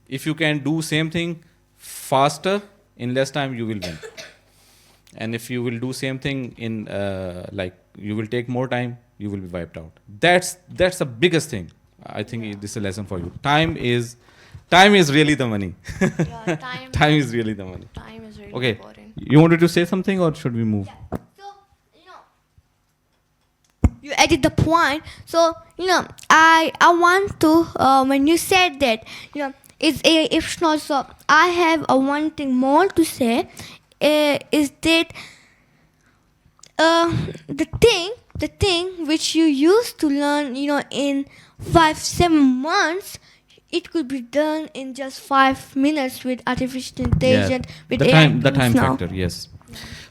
If you can do same thing faster in less time, you will win. And if you will do same thing in you will take more time, you will be wiped out. That's the biggest thing. I think this is a lesson for you. Time is really the money. Yeah, Time is really the money. Time is really Okay. important. You wanted to say something, or should we move? So, you added the point. So, I want to, when you said that, it's AI optional, so I have one thing more to say, is that the thing which you used to learn, in 5-7 months, it could be done in just 5 minutes with artificial intelligence, with the AI time tools now. factor, yes.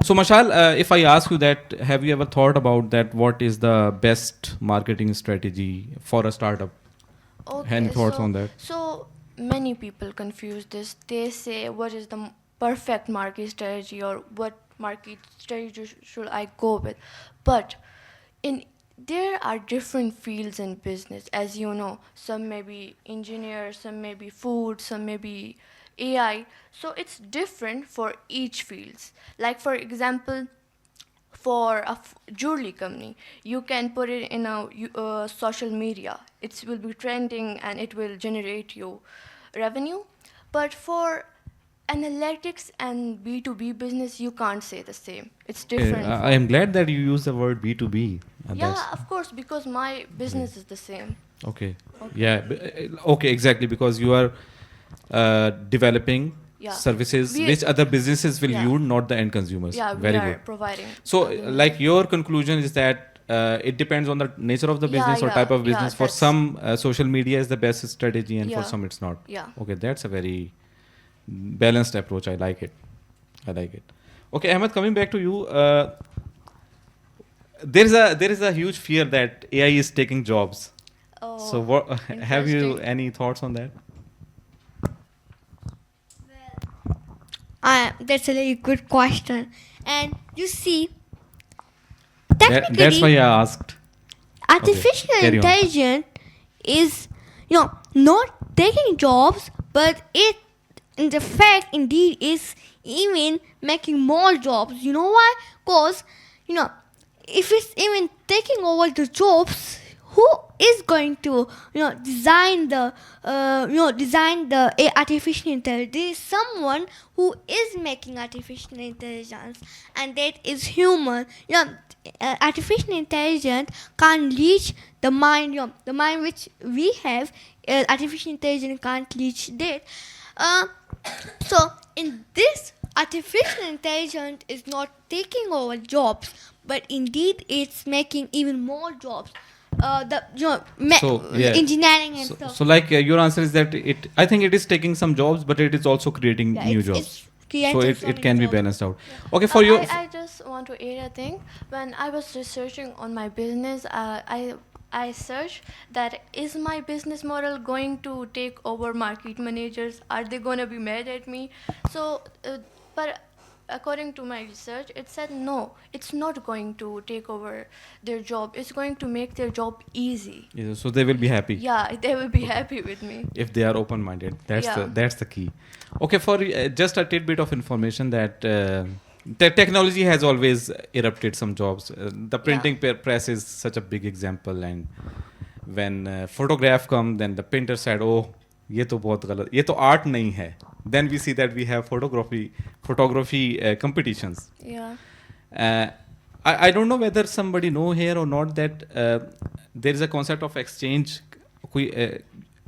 So Mashal, if I ask you that, have you ever thought about that? What is the best marketing strategy for a startup? Any thoughts on that? So many people confuse this. They say, what is the perfect market strategy, or what market strategy should I go with? But there are different fields in business, as you know. Some may be engineers, some may be food, some may be AI. So it's different for each fields. Like, for example, for a jewelry company, you can put it in a social media. It will be trending and it will generate you revenue. But for analytics and B2B business, you can't say the same. It's different. I am glad that you use the word B2B. Yeah, of course, because my business is the same. Okay. Yeah. Okay, exactly, because you are developing services which other businesses will use, not the end consumers. Yeah, we Very are good. providing. So, like, your conclusion is that it depends on the nature of the Yeah, business or yeah, type of yeah, business. For that's- some, social media is the best strategy, and for Yeah. some, it's not. Yeah. Okay, that's a very balanced approach. I like it. I like it. Okay, Ahmed, coming back to you, there is a huge fear that AI is taking jobs. Oh, So, what have you interesting. any thoughts on that? That's a very good question. And you see, That's technically, why I asked. artificial carry on. intelligence is, not taking jobs, but it, in the fact, indeed, is even making more jobs. You know why? Because, if it's even taking over the jobs, who is going to, design the, artificial intelligence? There is someone who is making artificial intelligence, and that is human. Artificial intelligence can't reach the mind, the mind which we have. Artificial intelligence can't reach that. So in this, artificial intelligence is not taking over jobs, but indeed it's making even more jobs. Engineering and So, stuff. so like your answer is that I think it is taking some jobs, but it is also creating Yeah, new it's jobs. creating So some it can new be jobs. balanced out. Okay, for you. I just want to add a thing. When I was researching on my business, I searched that is my business model going to take over market managers? Are they going to be mad at me? So, but according to my research, it said no, it's not going to take over their job. It's going to make their job easy. Yeah, so they will be happy. Yeah, they will be happy with me. If they are open-minded. Yeah. That's the key. Okay, for just a tidbit of information that technology has always erupted some jobs. The printing press is such a big example, and when photograph come, then the painter said, "Oh, ये तो बहुत गलत, ये तो art नहीं है." Then we see that we have photography competitions. Yeah. I don't know whether somebody know here or not that there is a concept of exchange.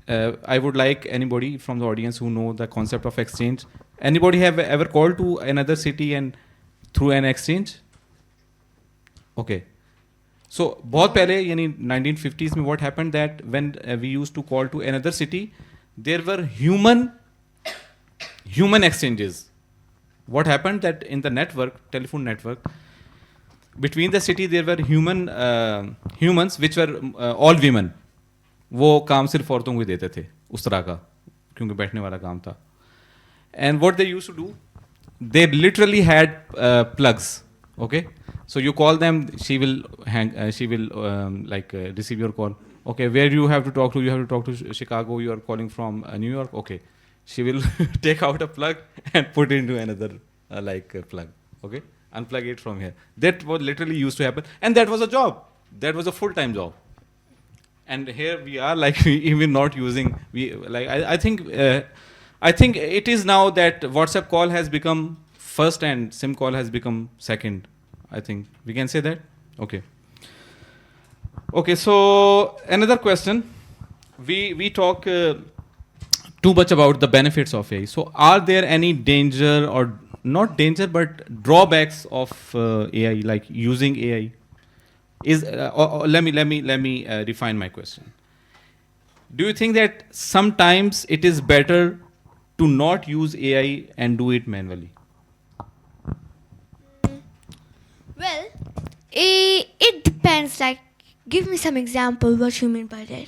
I would like anybody from the audience who know the concept of exchange. Anybody have ever called to another city and through an exchange? Okay. So बहुत पहले यानी 1950s में what happened that when we used to call to another city, there were human exchanges. What happened that in the network, telephone network, between the city there were humans which were all women. वो काम सिर्फ औरतों को देते थे उस तरह का, क्योंकि बैठने वाला काम था. And what they used to do, they literally had plugs. Okay, so you call them, she will receive your call. Okay, where you have to talk to? You have to talk to Chicago. You are calling from New York. Okay, she will take out a plug and put it into another plug. Okay, unplug it from here. That was literally used to happen, and that was a job. That was a full-time job. And here we are, even not using. I think it is now that WhatsApp call has become first and SIM call has become second. I think we can say that. Okay. Okay. So another question. We talk too much about the benefits of AI. So are there any danger, or not danger but drawbacks of AI, like using AI? Let me refine my question. Do you think that sometimes it is better to not use AI and do it manually? Well, it depends. Give me some example. What you mean by that?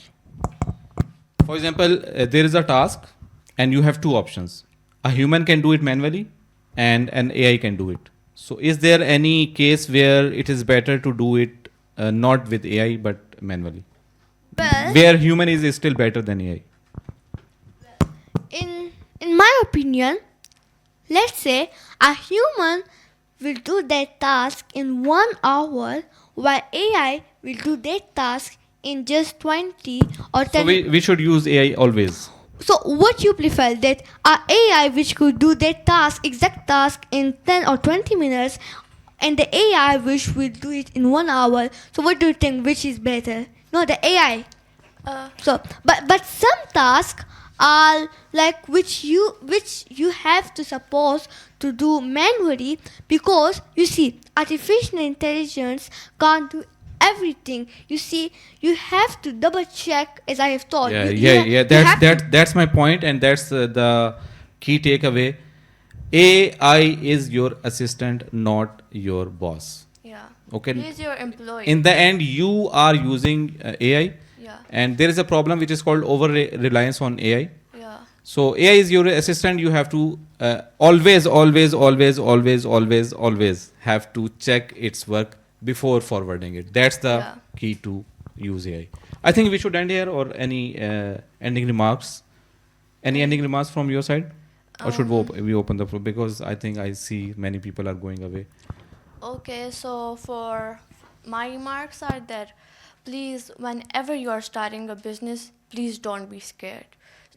For example, there is a task and you have two options. A human can do it manually and an AI can do it. So is there any case where it is better to do it not with AI but manually? Well, Where human is still better than AI? in my opinion, let's say a human will do that task in 1 hour, while AI will do that task in just 20 or 10. So we should use AI always. So what you prefer, that a AI which could do that exact task in 10 or 20 minutes, and the AI which will do it in 1 hour? So what do you think, which is better? No, the AI. So but some tasks are which you have to suppose to do manually, because you see artificial intelligence can't do everything. You see, you have to double check, as I have told. Yeah, You- yeah, you yeah. have- you have to- That's my point, and that's the key takeaway. AI is your assistant, not your boss. Yeah. Okay. He's your employee. In the end, you are using AI, Yeah. and there is a problem which is called over reliance on AI. Yeah. So AI is your assistant. You have to always have to check its work before forwarding it. That's the Yeah. key to use AI. I think we should end here, or any ending remarks? Any ending remarks from your side? Or should we open the floor? Because I think I see many people are going away. Okay, so for my remarks are that please, whenever you are starting a business, please don't be scared.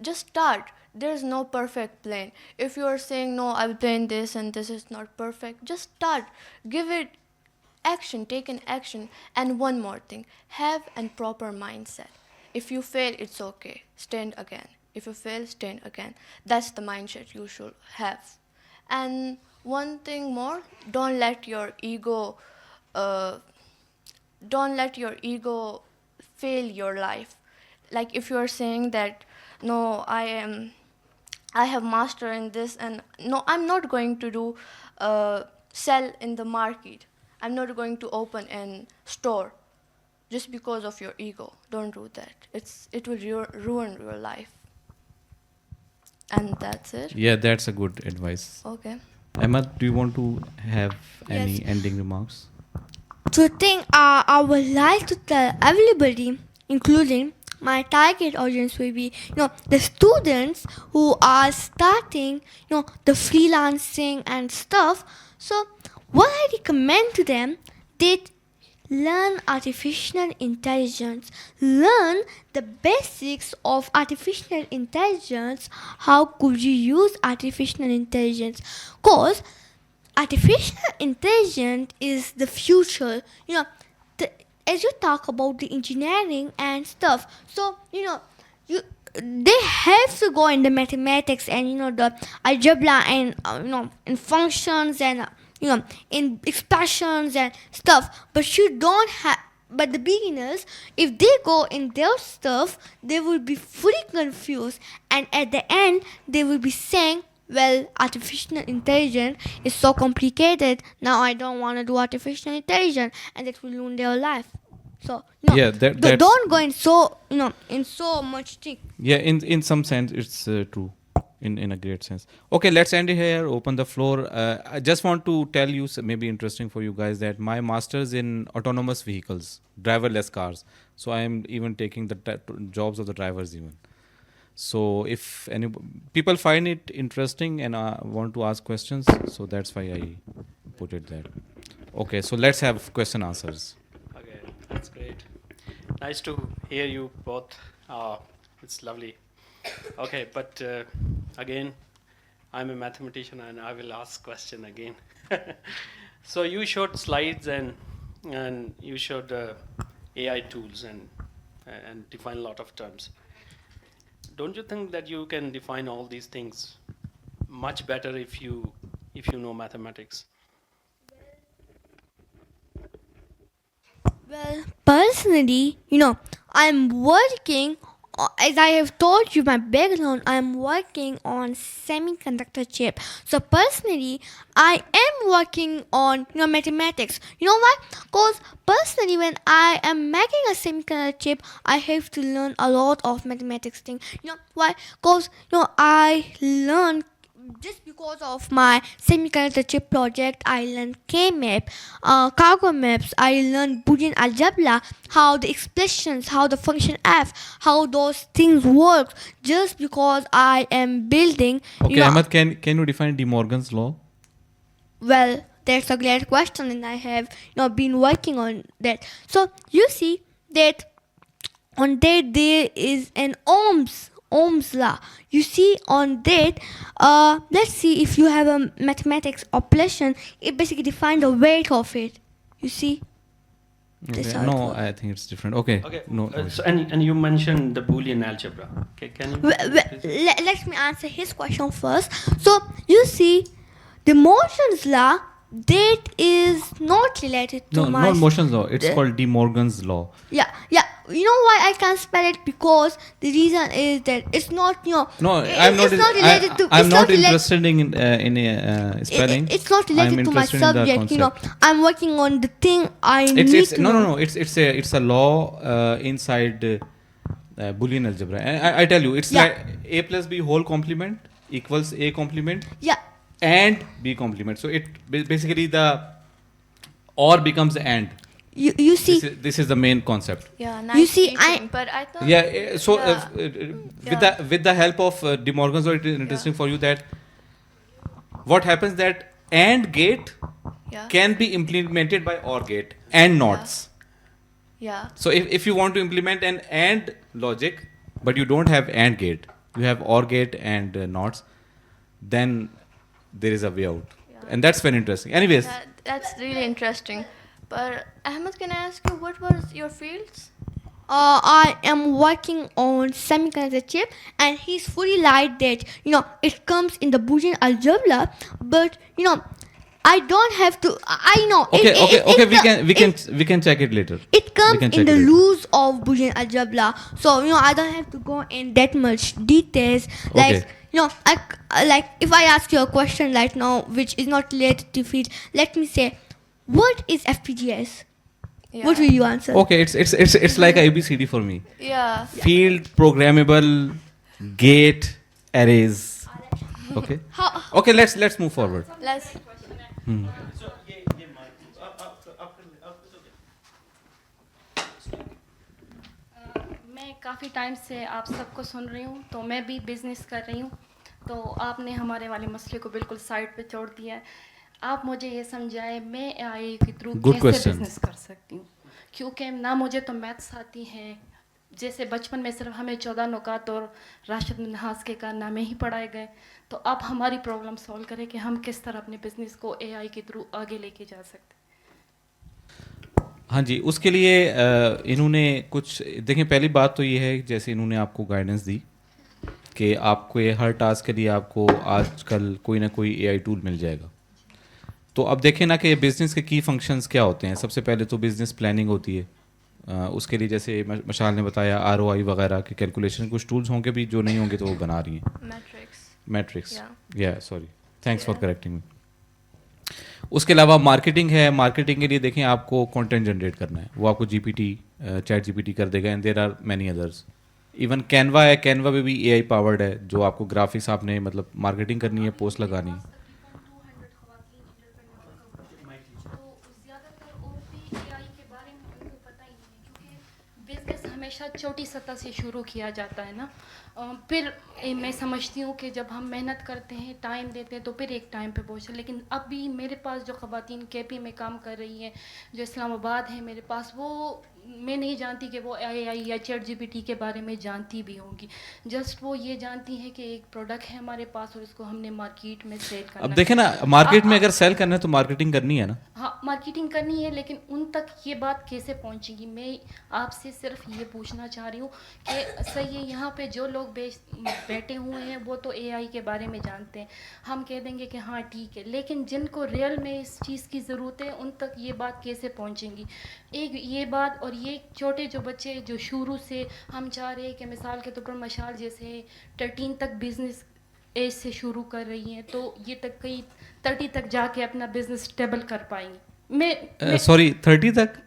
Just start. There's no perfect plan. If you are saying, no, I will plan this and this is not perfect, just start. Give it action, take an action. And one more thing, have a proper mindset. If you fail, it's okay. Stand again. If you fail, stand again. That's the mindset you should have. And one thing more, don't let your ego fail your life. Like if you are saying that, no, I have master in this, and no, I'm not going to do sell in the market. I'm not going to open a store just because of your ego. Don't do that. It will ruin your life. And that's it. Yeah, that's a good advice. Okay. Ahmad, do you want to have any Yes. ending remarks? So thing I would like to tell everybody, including my target audience, will be, the students who are starting, the freelancing and stuff. So what I recommend to them, that learn artificial intelligence, learn the basics of artificial intelligence. How could you use artificial intelligence? Cause artificial intelligence is the future. As you talk about the engineering and stuff, so they have to go in the mathematics and the algebra and in functions and in expressions and stuff. But you don't have. But the beginners, if they go in their stuff, they will be fully confused, and at the end they will be saying, well, artificial intelligence is so complicated, now I don't want to do artificial intelligence, and that will ruin their life. So Yeah, that's- don't go in so much thing. Yeah, in some sense, it's true. In a great sense. Okay, let's end it here. Open the floor. I just want to tell you, maybe interesting for you guys, that my master's in autonomous vehicles, driverless cars. So I am even taking the jobs of the drivers even. So if any people find it interesting and want to ask questions, so that's why I put it there. Okay, so let's have question answers. Okay, that's great. Nice to hear you both. It's lovely. Okay, but again, I'm a mathematician and I will ask question again. So you showed slides and you showed AI tools and define a lot of terms. Don't you think that you can define all these things much better if you know mathematics? Well, personally, I'm working, as I have told you, my background, I'm working on semiconductor chip. So personally, I am working on mathematics. You know why? Because personally, when I am making a semiconductor chip, I have to learn a lot of mathematics thing. You know why? Because I learn. Just because of my semiconductor chip project, I learned K-map, cargo maps, I learned Boolean algebra, how the expressions, how the function f, how those things work, just because I am building. Okay, Ahmad, can you define De Morgan's law? Well, that's a great question, and I have been working on that. So you see that on that there is an Ohm's law. You see on that, let's see if you have a mathematics operation, it basically defines the weight of it. You see? That's Okay. how it No, works. I think it's different. Okay. Okay. No. So and you mentioned the Boolean algebra. Okay, can you? Let me answer his question first. So you see, the Morgan's law that is not related to No, my not Motion's law. It's the- called De Morgan's law. yeah. You know why I can't spell it? Because the reason is that it's not, you know. No, I'm it's not. not related to. I'm it's not rela- interested in spelling. It's not related I'm to my interested in the subject. You know, concept. I'm working on the thing I need It's to know. no. It's a law inside Boolean algebra. And I tell you, it's Yeah. like a plus b whole complement equals a complement Yeah. and b complement. So it basically the or becomes and. You see. This is the main concept. Yeah, nice see, teaching, but I thought Yeah. So Yeah. with the help of De Morgan's law, it is interesting for you that what happens that AND gate yeah, can be implemented by OR gate and nots. yeah, So if you want to implement an AND logic, but you don't have AND gate, you have OR gate and nots, then there is a way out. Yeah. And that's very interesting. Anyways, that's really interesting. But Ahmed, can I ask you what was your fields? I am working on semiconductor chip, and he's fully like that. You know, it comes in the Boolean algebra, but you know, I don't have to. I know. okay. We can check it later. It comes can check in the it later. rules of Boolean algebra, so you know I don't have to go in that much details. Like Okay. you know, like if I ask you a question right now, which is not related to field, let me say, what is FPGAs? Yeah. What will you answer? Okay, it's like a ABCD for me. Yeah. Field, programmable, gate, arrays. Okay. How? Okay, let's move forward. Let's. मैं काफ़ी time से आप सबको सुन रही हूँ, तो मैं भी बिज़नेस कर रही हूँ, तो आपने हमारे वाले मसले को बिल्कुल साइड पे छोड़ दिया है. आप मुझे ये समझाएं, मैं AI के थ्रू Good कैसे question. बिज़नेस कर सकती हूँ, क्योंकि ना मुझे तो मैथ्स आती हैं. जैसे बचपन में सिर्फ हमें 14 नुकात और राशिद मिन्हास के कारनामे ही पढ़ाए गए, तो आप हमारी प्रॉब्लम सॉल्व करें कि हम किस तरह अपने बिज़नेस को AI के थ्रू आगे लेके जा सकते हैं. हाँ जी, उसके लिए इन्होंने कुछ देखें. पहली बात तो ये है, जैसे इन्होंने आपको गाइडेंस दी कि आपको ये हर टास्क के लिए आपको आजकल कोई ना कोई AI टूल मिल जाएगा. तो अब देखें ना कि बिज़नेस के की फंक्शंस क्या होते हैं. सबसे पहले तो बिज़नेस प्लानिंग होती है. उसके लिए जैसे मशाल ने बताया ROI वगैरह के कैलकुलेशन कुछ टूल्स होंगे भी, जो नहीं होंगे तो वो बना रही हैं. मैट्रिक्स. या sorry, thanks for correcting me. उसके अलावा मार्केटिंग है. मार्केटिंग के लिए देखें, आपको कंटेंट जनरेट करना है, वो आपको GPT चैट GPT कर देगा. And there are many others. Even Canva है. कैनवा में भी AI पावर्ड है, जो आपको ग्राफिक्स आपने मतलब मार्केटिंग करनी है, पोस्ट लगानी है. बिजनेस हमेशा छोटी सतह से शुरू किया जाता है ना. फिर मैं समझती हूँ कि जब हम मेहनत करते हैं, टाइम देते हैं, तो फिर एक टाइम पे पहुँचे. लेकिन अभी मेरे पास जो ख़वातीन KP में काम कर रही हैं, जो इस्लामाबाद है मेरे पास, वो मैं नहीं जानती कि वो AI या चैट GPT के बारे में जानती भी होंगी. जस्ट वो ये जानती हैं कि एक प्रोडक्ट है हमारे पास और इसको हमने मार्केट में सेल करना अब है. देखें ना, मार्केट में अगर सेल करना है तो मार्केटिंग करनी है ना. हाँ, मार्केटिंग करनी है, लेकिन उन तक ये बात कैसे पहुंचेगी? मैं आपसे सिर्फ ये पूछना चाह रही हूँ कि सही है, यहाँ पे जो लोग बैठे हुए हैं वो तो AI के बारे में जानते हैं, हम कह देंगे कि हाँ ठीक है, लेकिन जिनको रियल में इस चीज़ की ज़रूरत है, उन तक ये बात कैसे पहुँचेंगी? एक ये बात, और ये छोटे जो बच्चे जो शुरू से हम चाह रहे हैं कि मिसाल के तौर पर मशाल जैसे 13 तक बिज़नेस एज से शुरू कर रही हैं, तो ये तक कई 30 तक जाके अपना बिजनेस स्टेबल कर पाएंगी. मैं सॉरी 30 तक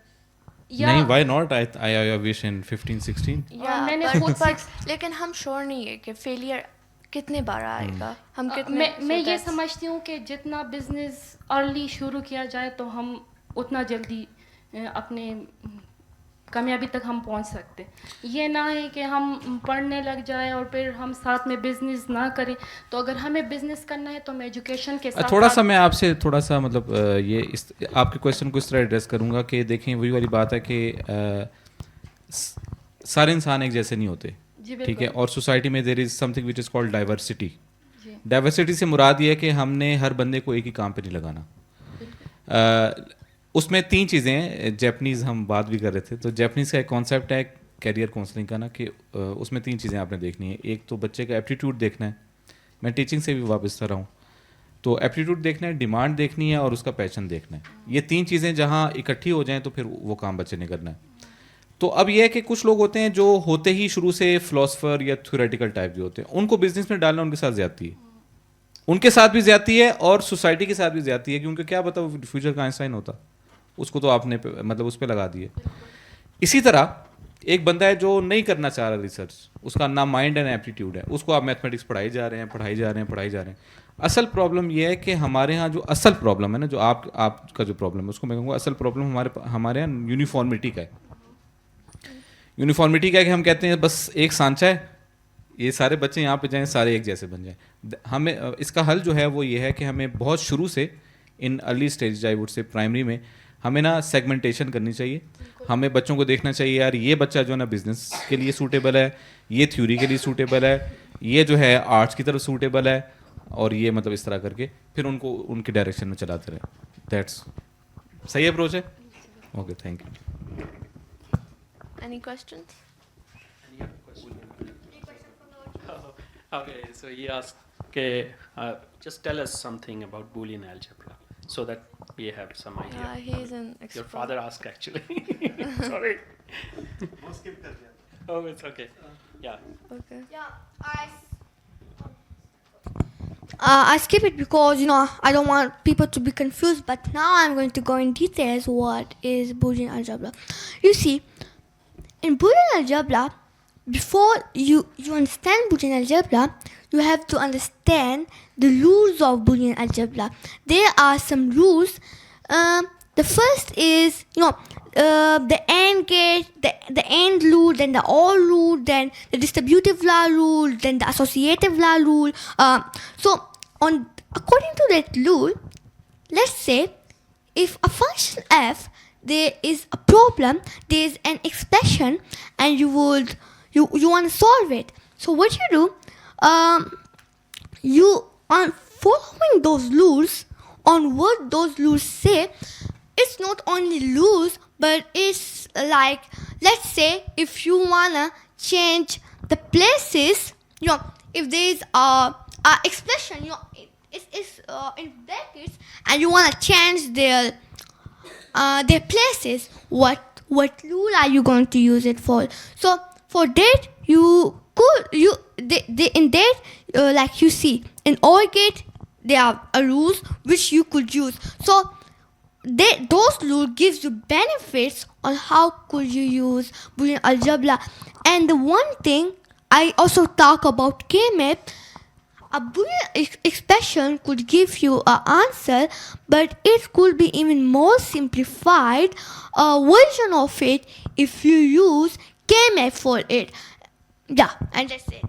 या नहीं. Why not? आई विश इन 15 16. मैंने but- खुद but लेकिन हम श्योर नहीं है कि फेलियर कितने बार आएगा. हम कितने मैं so ये that's- समझती हूँ कि जितना बिजनेस अर्ली शुरू किया जाए तो हम उतना जल्दी अपने कामयाबी तक हम पहुंच सकते हैं. ये ना है कि हम पढ़ने लग जाए और फिर हम साथ में बिजनेस ना करें. तो अगर हमें बिजनेस करना है तो मैं एजुकेशन के साथ थोड़ा साथ सा मैं आपसे थोड़ा सा मतलब ये आपके क्वेश्चन को इस तरह एड्रेस करूंगा कि देखें, वही वाली बात है कि सारे इंसान एक जैसे नहीं होते. जी ठीक है. बिल्कुल. और सोसाइटी में there is something which is called diversity. जी डाइवर्सिटी से मुराद ये है कि हमने हर बंदे को एक ही काम पे नहीं लगाना. उसमें 3 चीज़ें हैं. जैपनीज़ हम बात भी कर रहे थे, तो जैपनीज़ का एक कॉन्सेप्ट है कैरियर काउंसलिंग का ना, कि उसमें 3 चीज़ें आपने देखनी है. एक तो बच्चे का एप्टीट्यूड देखना है. मैं टीचिंग से भी वापस रहा हूँ. तो एप्टीट्यूड देखना है, डिमांड देखनी है और उसका पैशन देखना है. ये 3 चीज़ें जहाँ इकट्ठी हो जाएं तो फिर वो काम बच्चे ने करना है. तो अब ये है कि कुछ लोग होते हैं जो होते ही शुरू से फिलोसफर या थ्योरेटिकल टाइप के होते हैं, उनको बिजनेस में डालना उनके साथ ज्यादती है. उनके साथ भी ज्यादती है और सोसाइटी के साथ भी ज्यादती है, क्योंकि क्या पता वो फ्यूचर का आइंस्टाइन होता, उसको तो आपने मतलब उस पर लगा दिए. इसी तरह एक बंदा है जो नहीं करना चाह रहा रिसर्च, उसका ना माइंड एंड एप्टीट्यूड है, उसको आप मैथमेटिक्स पढ़ाई जा रहे हैं. असल प्रॉब्लम यह है कि हमारे यहाँ जो असल प्रॉब्लम है ना, जो आपका जो प्रॉब्लम है, उसको मैं कहूँगा असल प्रॉब्लम हमारे यहाँ यूनिफॉर्मिटी का है. यूनिफॉर्मिटी क्या है कि हम कहते हैं बस एक सांचा है, ये सारे बच्चे यहाँ पे जाएं, सारे एक जैसे बन जाएं. हमें इसका हल जो है वो ये है कि हमें बहुत शुरू से in early stage I would say primary में हमें ना सेगमेंटेशन करनी चाहिए. हमें बच्चों को देखना चाहिए यार ये बच्चा जो है ना बिजनेस के लिए सूटेबल है, ये थ्योरी के लिए सूटेबल है, ये जो है आर्ट्स की तरफ सूटेबल है, और ये मतलब इस तरह करके फिर उनको उनके डायरेक्शन में चलाते रहे. दैट्स सही अप्रोच है. Okay, thank you. Any questions? Okay, so he asked, okay, just tell us something about Boolean algebra so that we have some idea. Yeah, he's an Your expert. father asked actually. Sorry. Oh, it's okay. Yeah. Okay. Yeah, I skip it because I don't want people to be confused. But now I'm going to go in details. What is Boolean algebra? You see, in Boolean algebra, before you understand Boolean algebra, you have to understand the rules of Boolean algebra. There are some rules. The first is the AND gate, the AND rule, then the OR rule, then the distributive law rule, then the associative law rule. So according to that rule, let's say if a function f, there is a problem, there is an expression, and you want to solve it. So what you do, you are following those rules on what those rules say. It's not only rules, but it's like, let's say if you wanna change the places, if there is a expression, it's in brackets, and you wanna change their places, what rule are you going to use it for? So for that like you see in OR gate there are rules which you could use. So those rules gives you benefits on how could you use Boolean algebra. And the one thing I also talk about K-map, a Boolean expression could give you an answer, but it could be even more simplified version of it if you use K-map for it. Yeah, and that's it.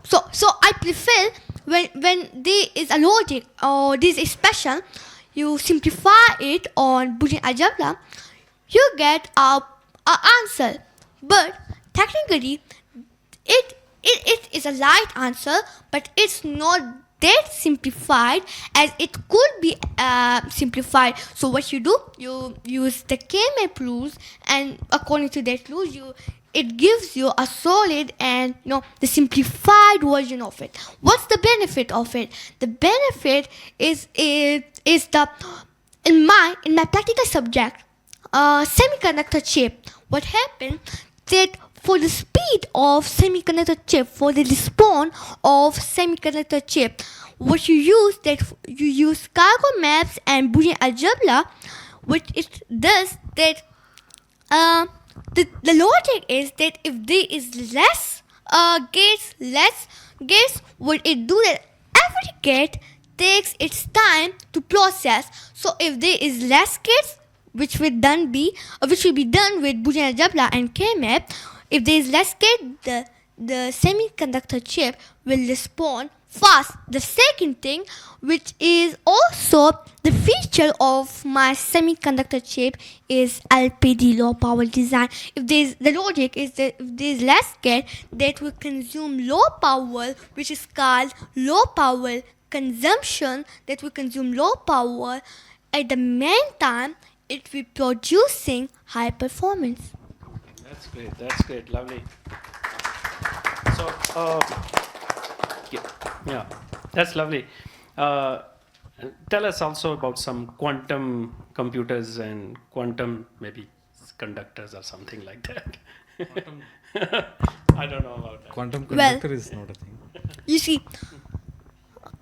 So I prefer when there is a logic or this expression, you simplify it on Boolean algebra, you get a answer. But technically, it is a right answer, but it's not that simplified as it could be simplified. So what you do, you use the K-map rules, and according to that rules, it gives you a solid and the simplified version of it. What's the benefit of it? The benefit is the in my practical subject, semiconductor chip. What happened that for the speed of semiconductor chip, for the response of semiconductor chip, what you use cargo maps and Boolean algebra, which it does that. The logic is that if there is less gates, what it do that every gate takes its time to process. So if there is less gates, which will be done with Boolean algebra and K-map, if there is less gate, the semiconductor chip will respond fast. The second thing, which is also the feature of my semiconductor chip, is LPD, low power design. The logic is that if there is less gate, that will consume low power, which is called low power consumption, that will consume low power. At the meantime, it will producing high performance. That's great, lovely. So, yeah, that's lovely. And tell us also about some quantum computers and quantum maybe conductors or something like that. I don't know about that. Quantum Well- conductor is not a thing. You see,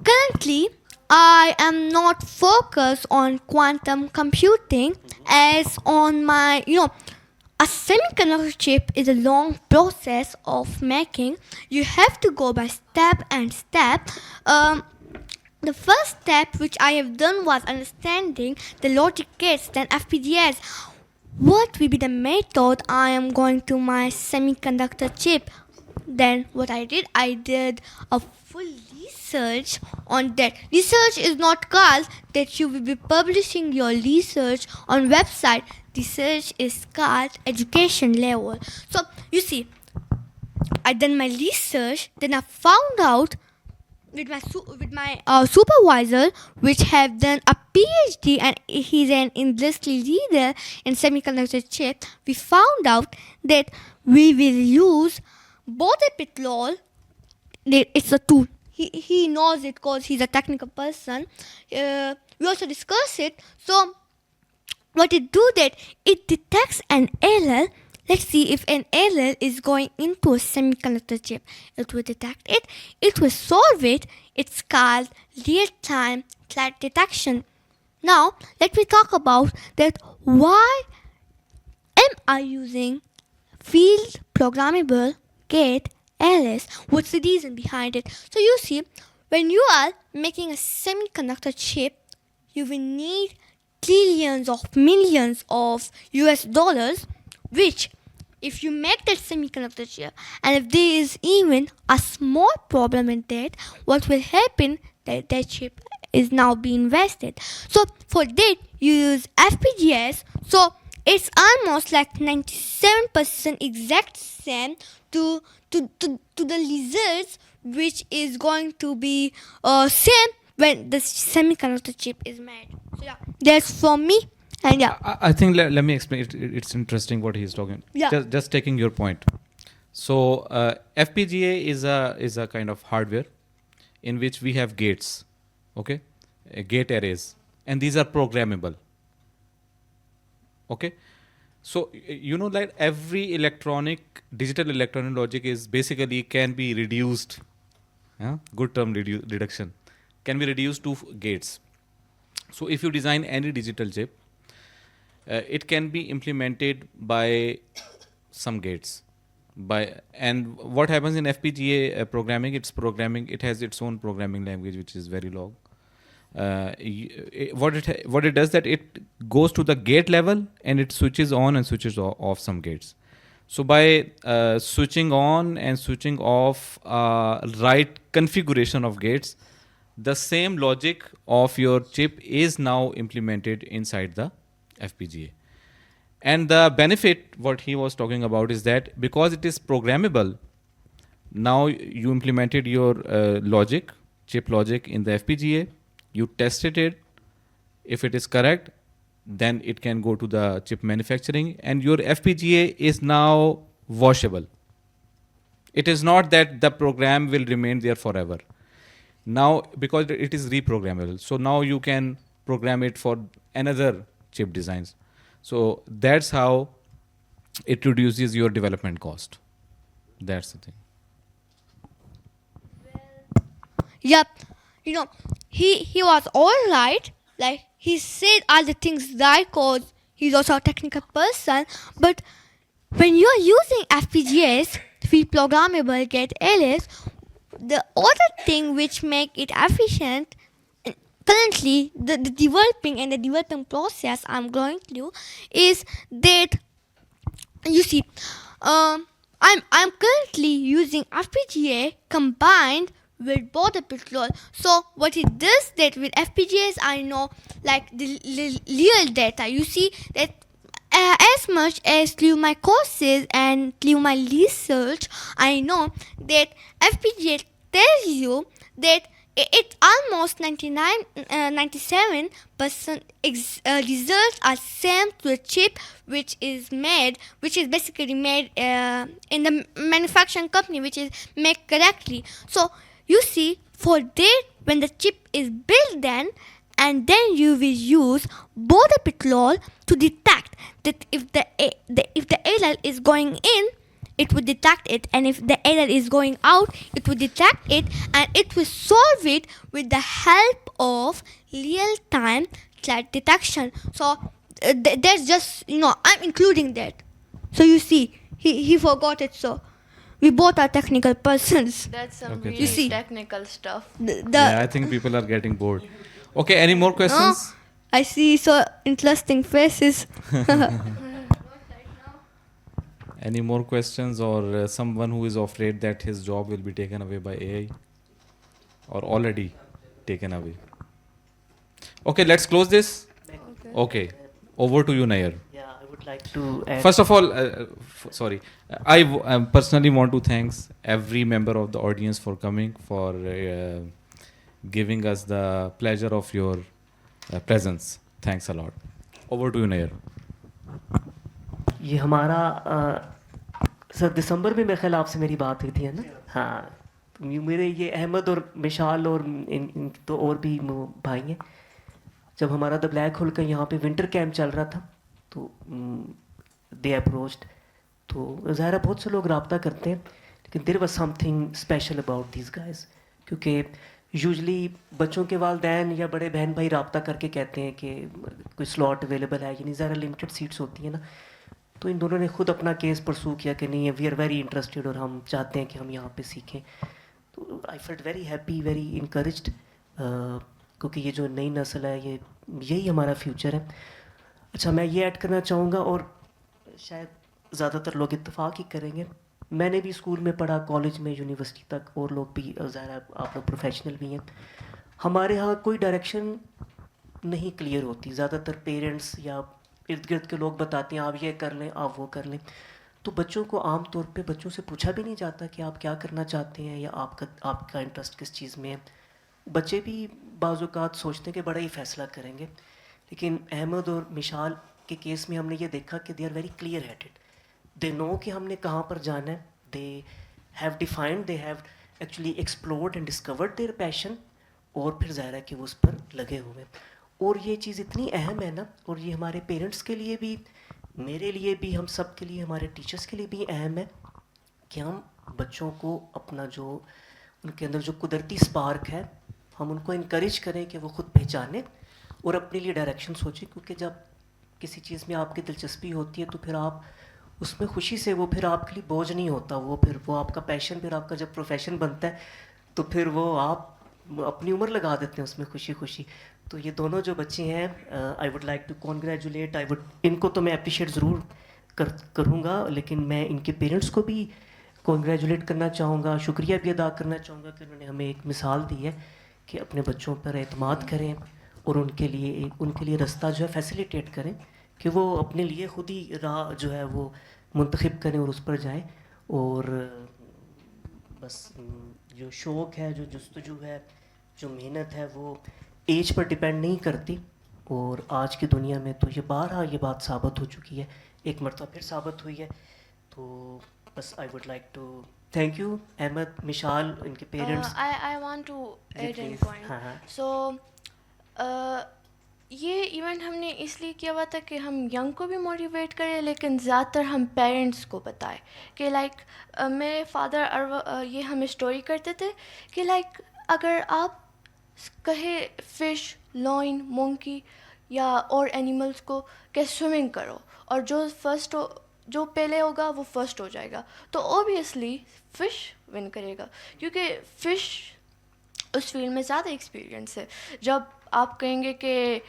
currently I am not focused on quantum computing as on my, a semiconductor chip is a long process of making. You have to go by step and step. The first step which I have done was understanding the logic gates, then FPGAs. What will be the method I am going to my semiconductor chip? Then what I did a full research on that. Research is not called that you will be publishing your research on website. Research is called education level. So you see, I done my research, then I found out with my supervisor, which have done a PhD and he's an industry leader in semiconductor chip. We found out that we will use Bodapitol. It's a tool. He knows it because he's a technical person. We also discuss it. So what it do that it detects an error. Let's see if an error is going into a semiconductor chip. It will detect it. It will solve it. It's called real-time threat detection. Now let me talk about that. Why am I using field programmable gate LS? What's the reason behind it? So you see, when you are making a semiconductor chip, you will need trillions of millions of US dollars, which if you make that semiconductor chip and if there is even a small problem in that, what will happen that that chip is now being wasted. So for that you use FPGAs. So it's almost like 97% exact same to the results which is going to be same when the semiconductor chip is made. So yeah, that's from me. And yeah, I think let me explain. It's interesting what he's talking. Yeah. Just taking your point. So FPGA is a kind of hardware in which we have gates, okay, gate arrays, and these are programmable. Okay, so like every digital electronic logic is basically can be reduced. Yeah, good term, reduction can be reduced to gates. So if you design any digital chip, it can be implemented by some gates. And what happens in FPGA programming? It has its own programming language, which is very long. What it does that it goes to the gate level and it switches on and switches off some gates. So by switching on and switching off right configuration of gates, the same logic of your chip is now implemented inside the FPGA. And the benefit, what he was talking about, is that because it is programmable, now you implemented your chip logic in the FPGA, you tested it. If it is correct, then it can go to the chip manufacturing, and your FPGA is now washable. It is not that the program will remain there forever. Now, because it is reprogrammable, so now you can program it for another chip designs. So that's how it reduces your development cost. That's the thing. yep, he was all right. Like he said all the things right because he's also a technical person. But when you're using FPGAs, field programmable gate LS, the other thing which make it efficient currently the developing process I'm going through is that you see I'm currently using FPGA combined with Bodapitol. So what it does that with FPGAs I know like the real data. You see that as much as through my courses and through my research, I know that FPGA tells you that it's almost 97% results are same to a chip which is basically made in the manufacturing company, which is made correctly. So you see, for that when the chip is built, then and then you will use borderpitrol to detect that if the allele is going in, it would detect it, and if the allele is going out, it would detect it, and it will solve it with the help of real-time threat detection. So there's just, I'm including that. So you see, he forgot it. So we both are technical persons. That's some Okay, really You see. technical stuff. Yeah, I think people are getting bored. Okay, any more questions? I see so interesting faces. Any more questions, or someone who is afraid that his job will be taken away by AI, or already taken away? Okay, let's close this. Okay, over to you, Nair. Yeah, I would like to add. First of all, sorry, I personally want to thank every member of the audience for coming, for giving us the pleasure of your presence. Thanks a lot. Over to you, Nair. ये हमारा sir दिसंबर में मेरे ख्याल आपसे मेरी बात हुई थी, है ना? हाँ, तो मेरे ये अहमद और मिशाल और इन तो और भी भाई हैं. जब हमारा द ब्लैक होल का यहाँ पे विंटर कैंप चल रहा था तो दे अप्रोच्ड, तो ज़ाहिर है बहुत से लोग रब्ता करते हैं, लेकिन there was something special about these guys, क्योंकि यूजली बच्चों के वालदैन या बड़े बहन भाई रब्ता करके कहते हैं कि कोई स्लॉट अवेलेबल है, यानी ज़रा लिमिटेड सीट्स होती हैं ना. तो इन दोनों ने खुद अपना केस परसू किया कि नहीं, वी आर वेरी इंटरेस्टेड और हम चाहते हैं कि हम यहाँ पे सीखें. तो I felt very happy, very encouraged, क्योंकि ये जो नई नस्ल है यही हमारा फ्यूचर है. अच्छा, मैं ये ऐड करना चाहूँगा और शायद ज़्यादातर लोग इत्तेफाक ही करेंगे, मैंने भी स्कूल में पढ़ा, कॉलेज में, यूनिवर्सिटी तक, और लोग भी, ज़ाहिर आप लोग प्रोफेशनल भी हैं. हमारे यहाँ कोई डायरेक्शन नहीं क्लियर होती. ज़्यादातर पेरेंट्स या इर्द गिर्द के लोग बताते हैं आप ये कर लें, आप वो कर लें. तो बच्चों को आम तौर पे बच्चों से पूछा भी नहीं जाता कि आप क्या करना चाहते हैं या आपका इंटरेस्ट किस चीज़ में है. बच्चे भी बाज़-औक़ात सोचते हैं कि बड़ा ही फ़ैसला करेंगे, लेकिन अहमद और मिशाल के केस में हमने ये देखा कि they are very clear headed. They know कि हमने कहाँ पर जाना है. They have defined, they have actually explored and discovered their passion, और फिर ज़ाहिर है कि वो उस पर लगे हुए. और ये चीज़ इतनी अहम है ना, और ये हमारे पेरेंट्स के लिए भी, मेरे लिए भी, हम सब के लिए, हमारे टीचर्स के लिए भी अहम है कि हम बच्चों को अपना जो उनके अंदर जो कुदरती स्पार्क है, हम उनको इनकरेज करें कि वो खुद पहचानें और अपने लिए डायरेक्शन सोचें. क्योंकि जब किसी चीज़ में आपकी दिलचस्पी होती है तो फिर आप उसमें खुशी से, वो फिर आपके लिए बोझ नहीं होता, वो आपका पैशन, फिर आपका जब प्रोफेशन बनता है तो फिर वो आप अपनी उम्र लगा देते हैं उसमें खुशी खुशी. तो ये दोनों जो बच्चे हैं, I would like to congratulate, इनको तो मैं अप्रिशिएट ज़रूर करूँगा, लेकिन मैं इनके पेरेंट्स को भी कॉन्ग्रेचुलेट करना चाहूँगा, शुक्रिया भी अदा करना चाहूँगा कि उन्होंने हमें एक मिसाल दी है कि अपने बच्चों पर एतमाद करें और उनके लिए रास्ता जो है फैसिलिटेट करें कि वो अपने लिए खुद ही राह जो है वो मुंतखब करें और उस पर जाएं. और बस जो शौक़ है, जो जस्तजू है, जो मेहनत है, वो एज पर डिपेंड नहीं करती. और आज की दुनिया में तो ये बात साबित हो चुकी है, एक मरतबा फिर साबित हुई है. तो बस I would like to thank you Ahmad, Mishal, इनके पेरेंट्स. I want to जी, add in please. point. हाँ, हाँ. So ये इवेंट हमने इसलिए किया हुआ था कि हम यंग को भी मोटिवेट करें, लेकिन ज़्यादातर हम पेरेंट्स को बताएं कि लाइक मेरे फादर ये हमें स्टोरी करते थे कि लाइक अगर आप कहे फिश, लॉइन, मोंकी या और एनिमल्स को कि स्विमिंग करो और जो पहले होगा वो फर्स्ट हो जाएगा, तो ऑब्वियसली फ़िश विन करेगा, क्योंकि फ़िश उस फील्ड में ज़्यादा एक्सपीरियंस है. जब आप कहेंगे कि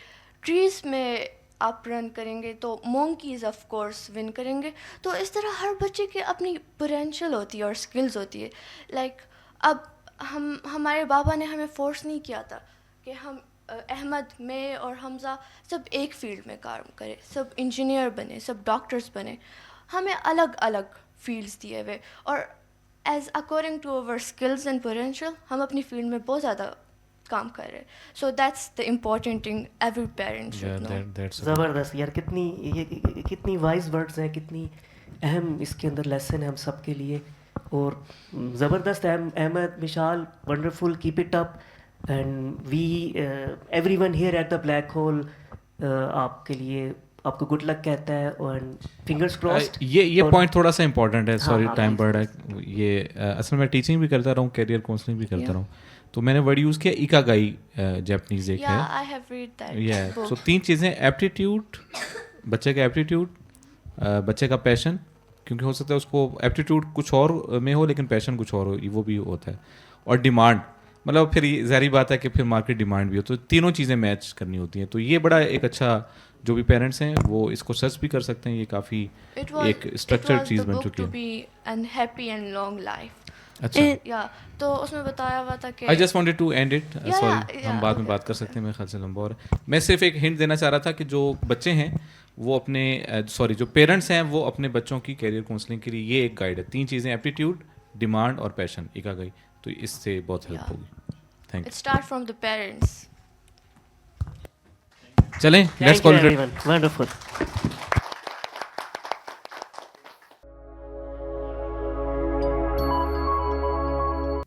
ट्रीज़ में आप रन करेंगे तो मोंकीज़ ऑफ कोर्स विन करेंगे. तो इस तरह हर बच्चे की अपनी पोटेंशियल होती है और स्किल्स होती है. लाइक अब हमारे बाबा ने हमें फोर्स नहीं किया था कि हम अहमद, मैं और हमज़ा सब एक फील्ड में काम करें, सब इंजीनियर बने, सब डॉक्टर्स बने. हमें अलग अलग फील्ड्स दिए हुए और as according to our skills and potential हम अपनी फील्ड में बहुत ज़्यादा काम कर रहे हैं. So that's the important thing every parent should know. ज़बरदस्त यार, कितनी वाइज वर्ड्स हैं, कितनी अहम इसके अंदर लेसन है हम सब के लिए. और ज़बरदस्त Ahmad, Mishal, wonderful, keep it up. and we everyone here at the black hole आपके लिए आपको गुड लक कहता है and fingers crossed. ये और- पॉइंट थोड़ा सा इंपॉर्टेंट है, सॉरी हाँ, टाइम बढ़ रहा है। ये असल में टीचिंग भी करता रहा हूँ, कैरियर काउंसलिंग भी करता Yeah. रहा हूँ, तो मैंने वर्ड यूज़ किया इकागाई, जापानीज एक Yeah, है। I have read that so book. 3 चीज़ें, एप्टीट्यूड, बच्चे का एप्टीट्यूड, बच्चे का पैशन, क्योंकि हो सकता है उसको एप्टीट्यूड कुछ और में हो लेकिन पैशन कुछ और हो, वो भी होता है, और डिमांड, मतलब फिर ज़ाहिर बात है कि फिर मार्केट डिमांड भी हो, तो तीनों चीज़ें मैच करनी होती हैं। तो ये बड़ा एक अच्छा, जो भी पेरेंट्स हैं वो इसको सर्च भी कर सकते हैं, ये काफ़ी एक स्ट्रक्चर्ड चीज़ बन चुकी to है। be an happy and long life. अच्छा, Yeah, तो उसमें बताया हुआ था कि I just wanted to end it, Yeah, sorry yeah, हम बाद में okay. बात कर सकते हैं, मेरे ख्याल से लंबा हो रहा है। मैं सिर्फ एक हिंट देना चाह रहा था कि जो बच्चे हैं वो अपने जो पेरेंट्स हैं वो अपने बच्चों की कैरियर काउंसलिंग के लिए ये एक गाइड है, 3 चीज़ें, एप्टीट्यूड, डिमांड और पैशन, इकागाई, तो इससे बहुत हेल्प Yeah. होगी। Thank it start from the parents. You. चलें, Thank let's you call it. everyone. Wonderful.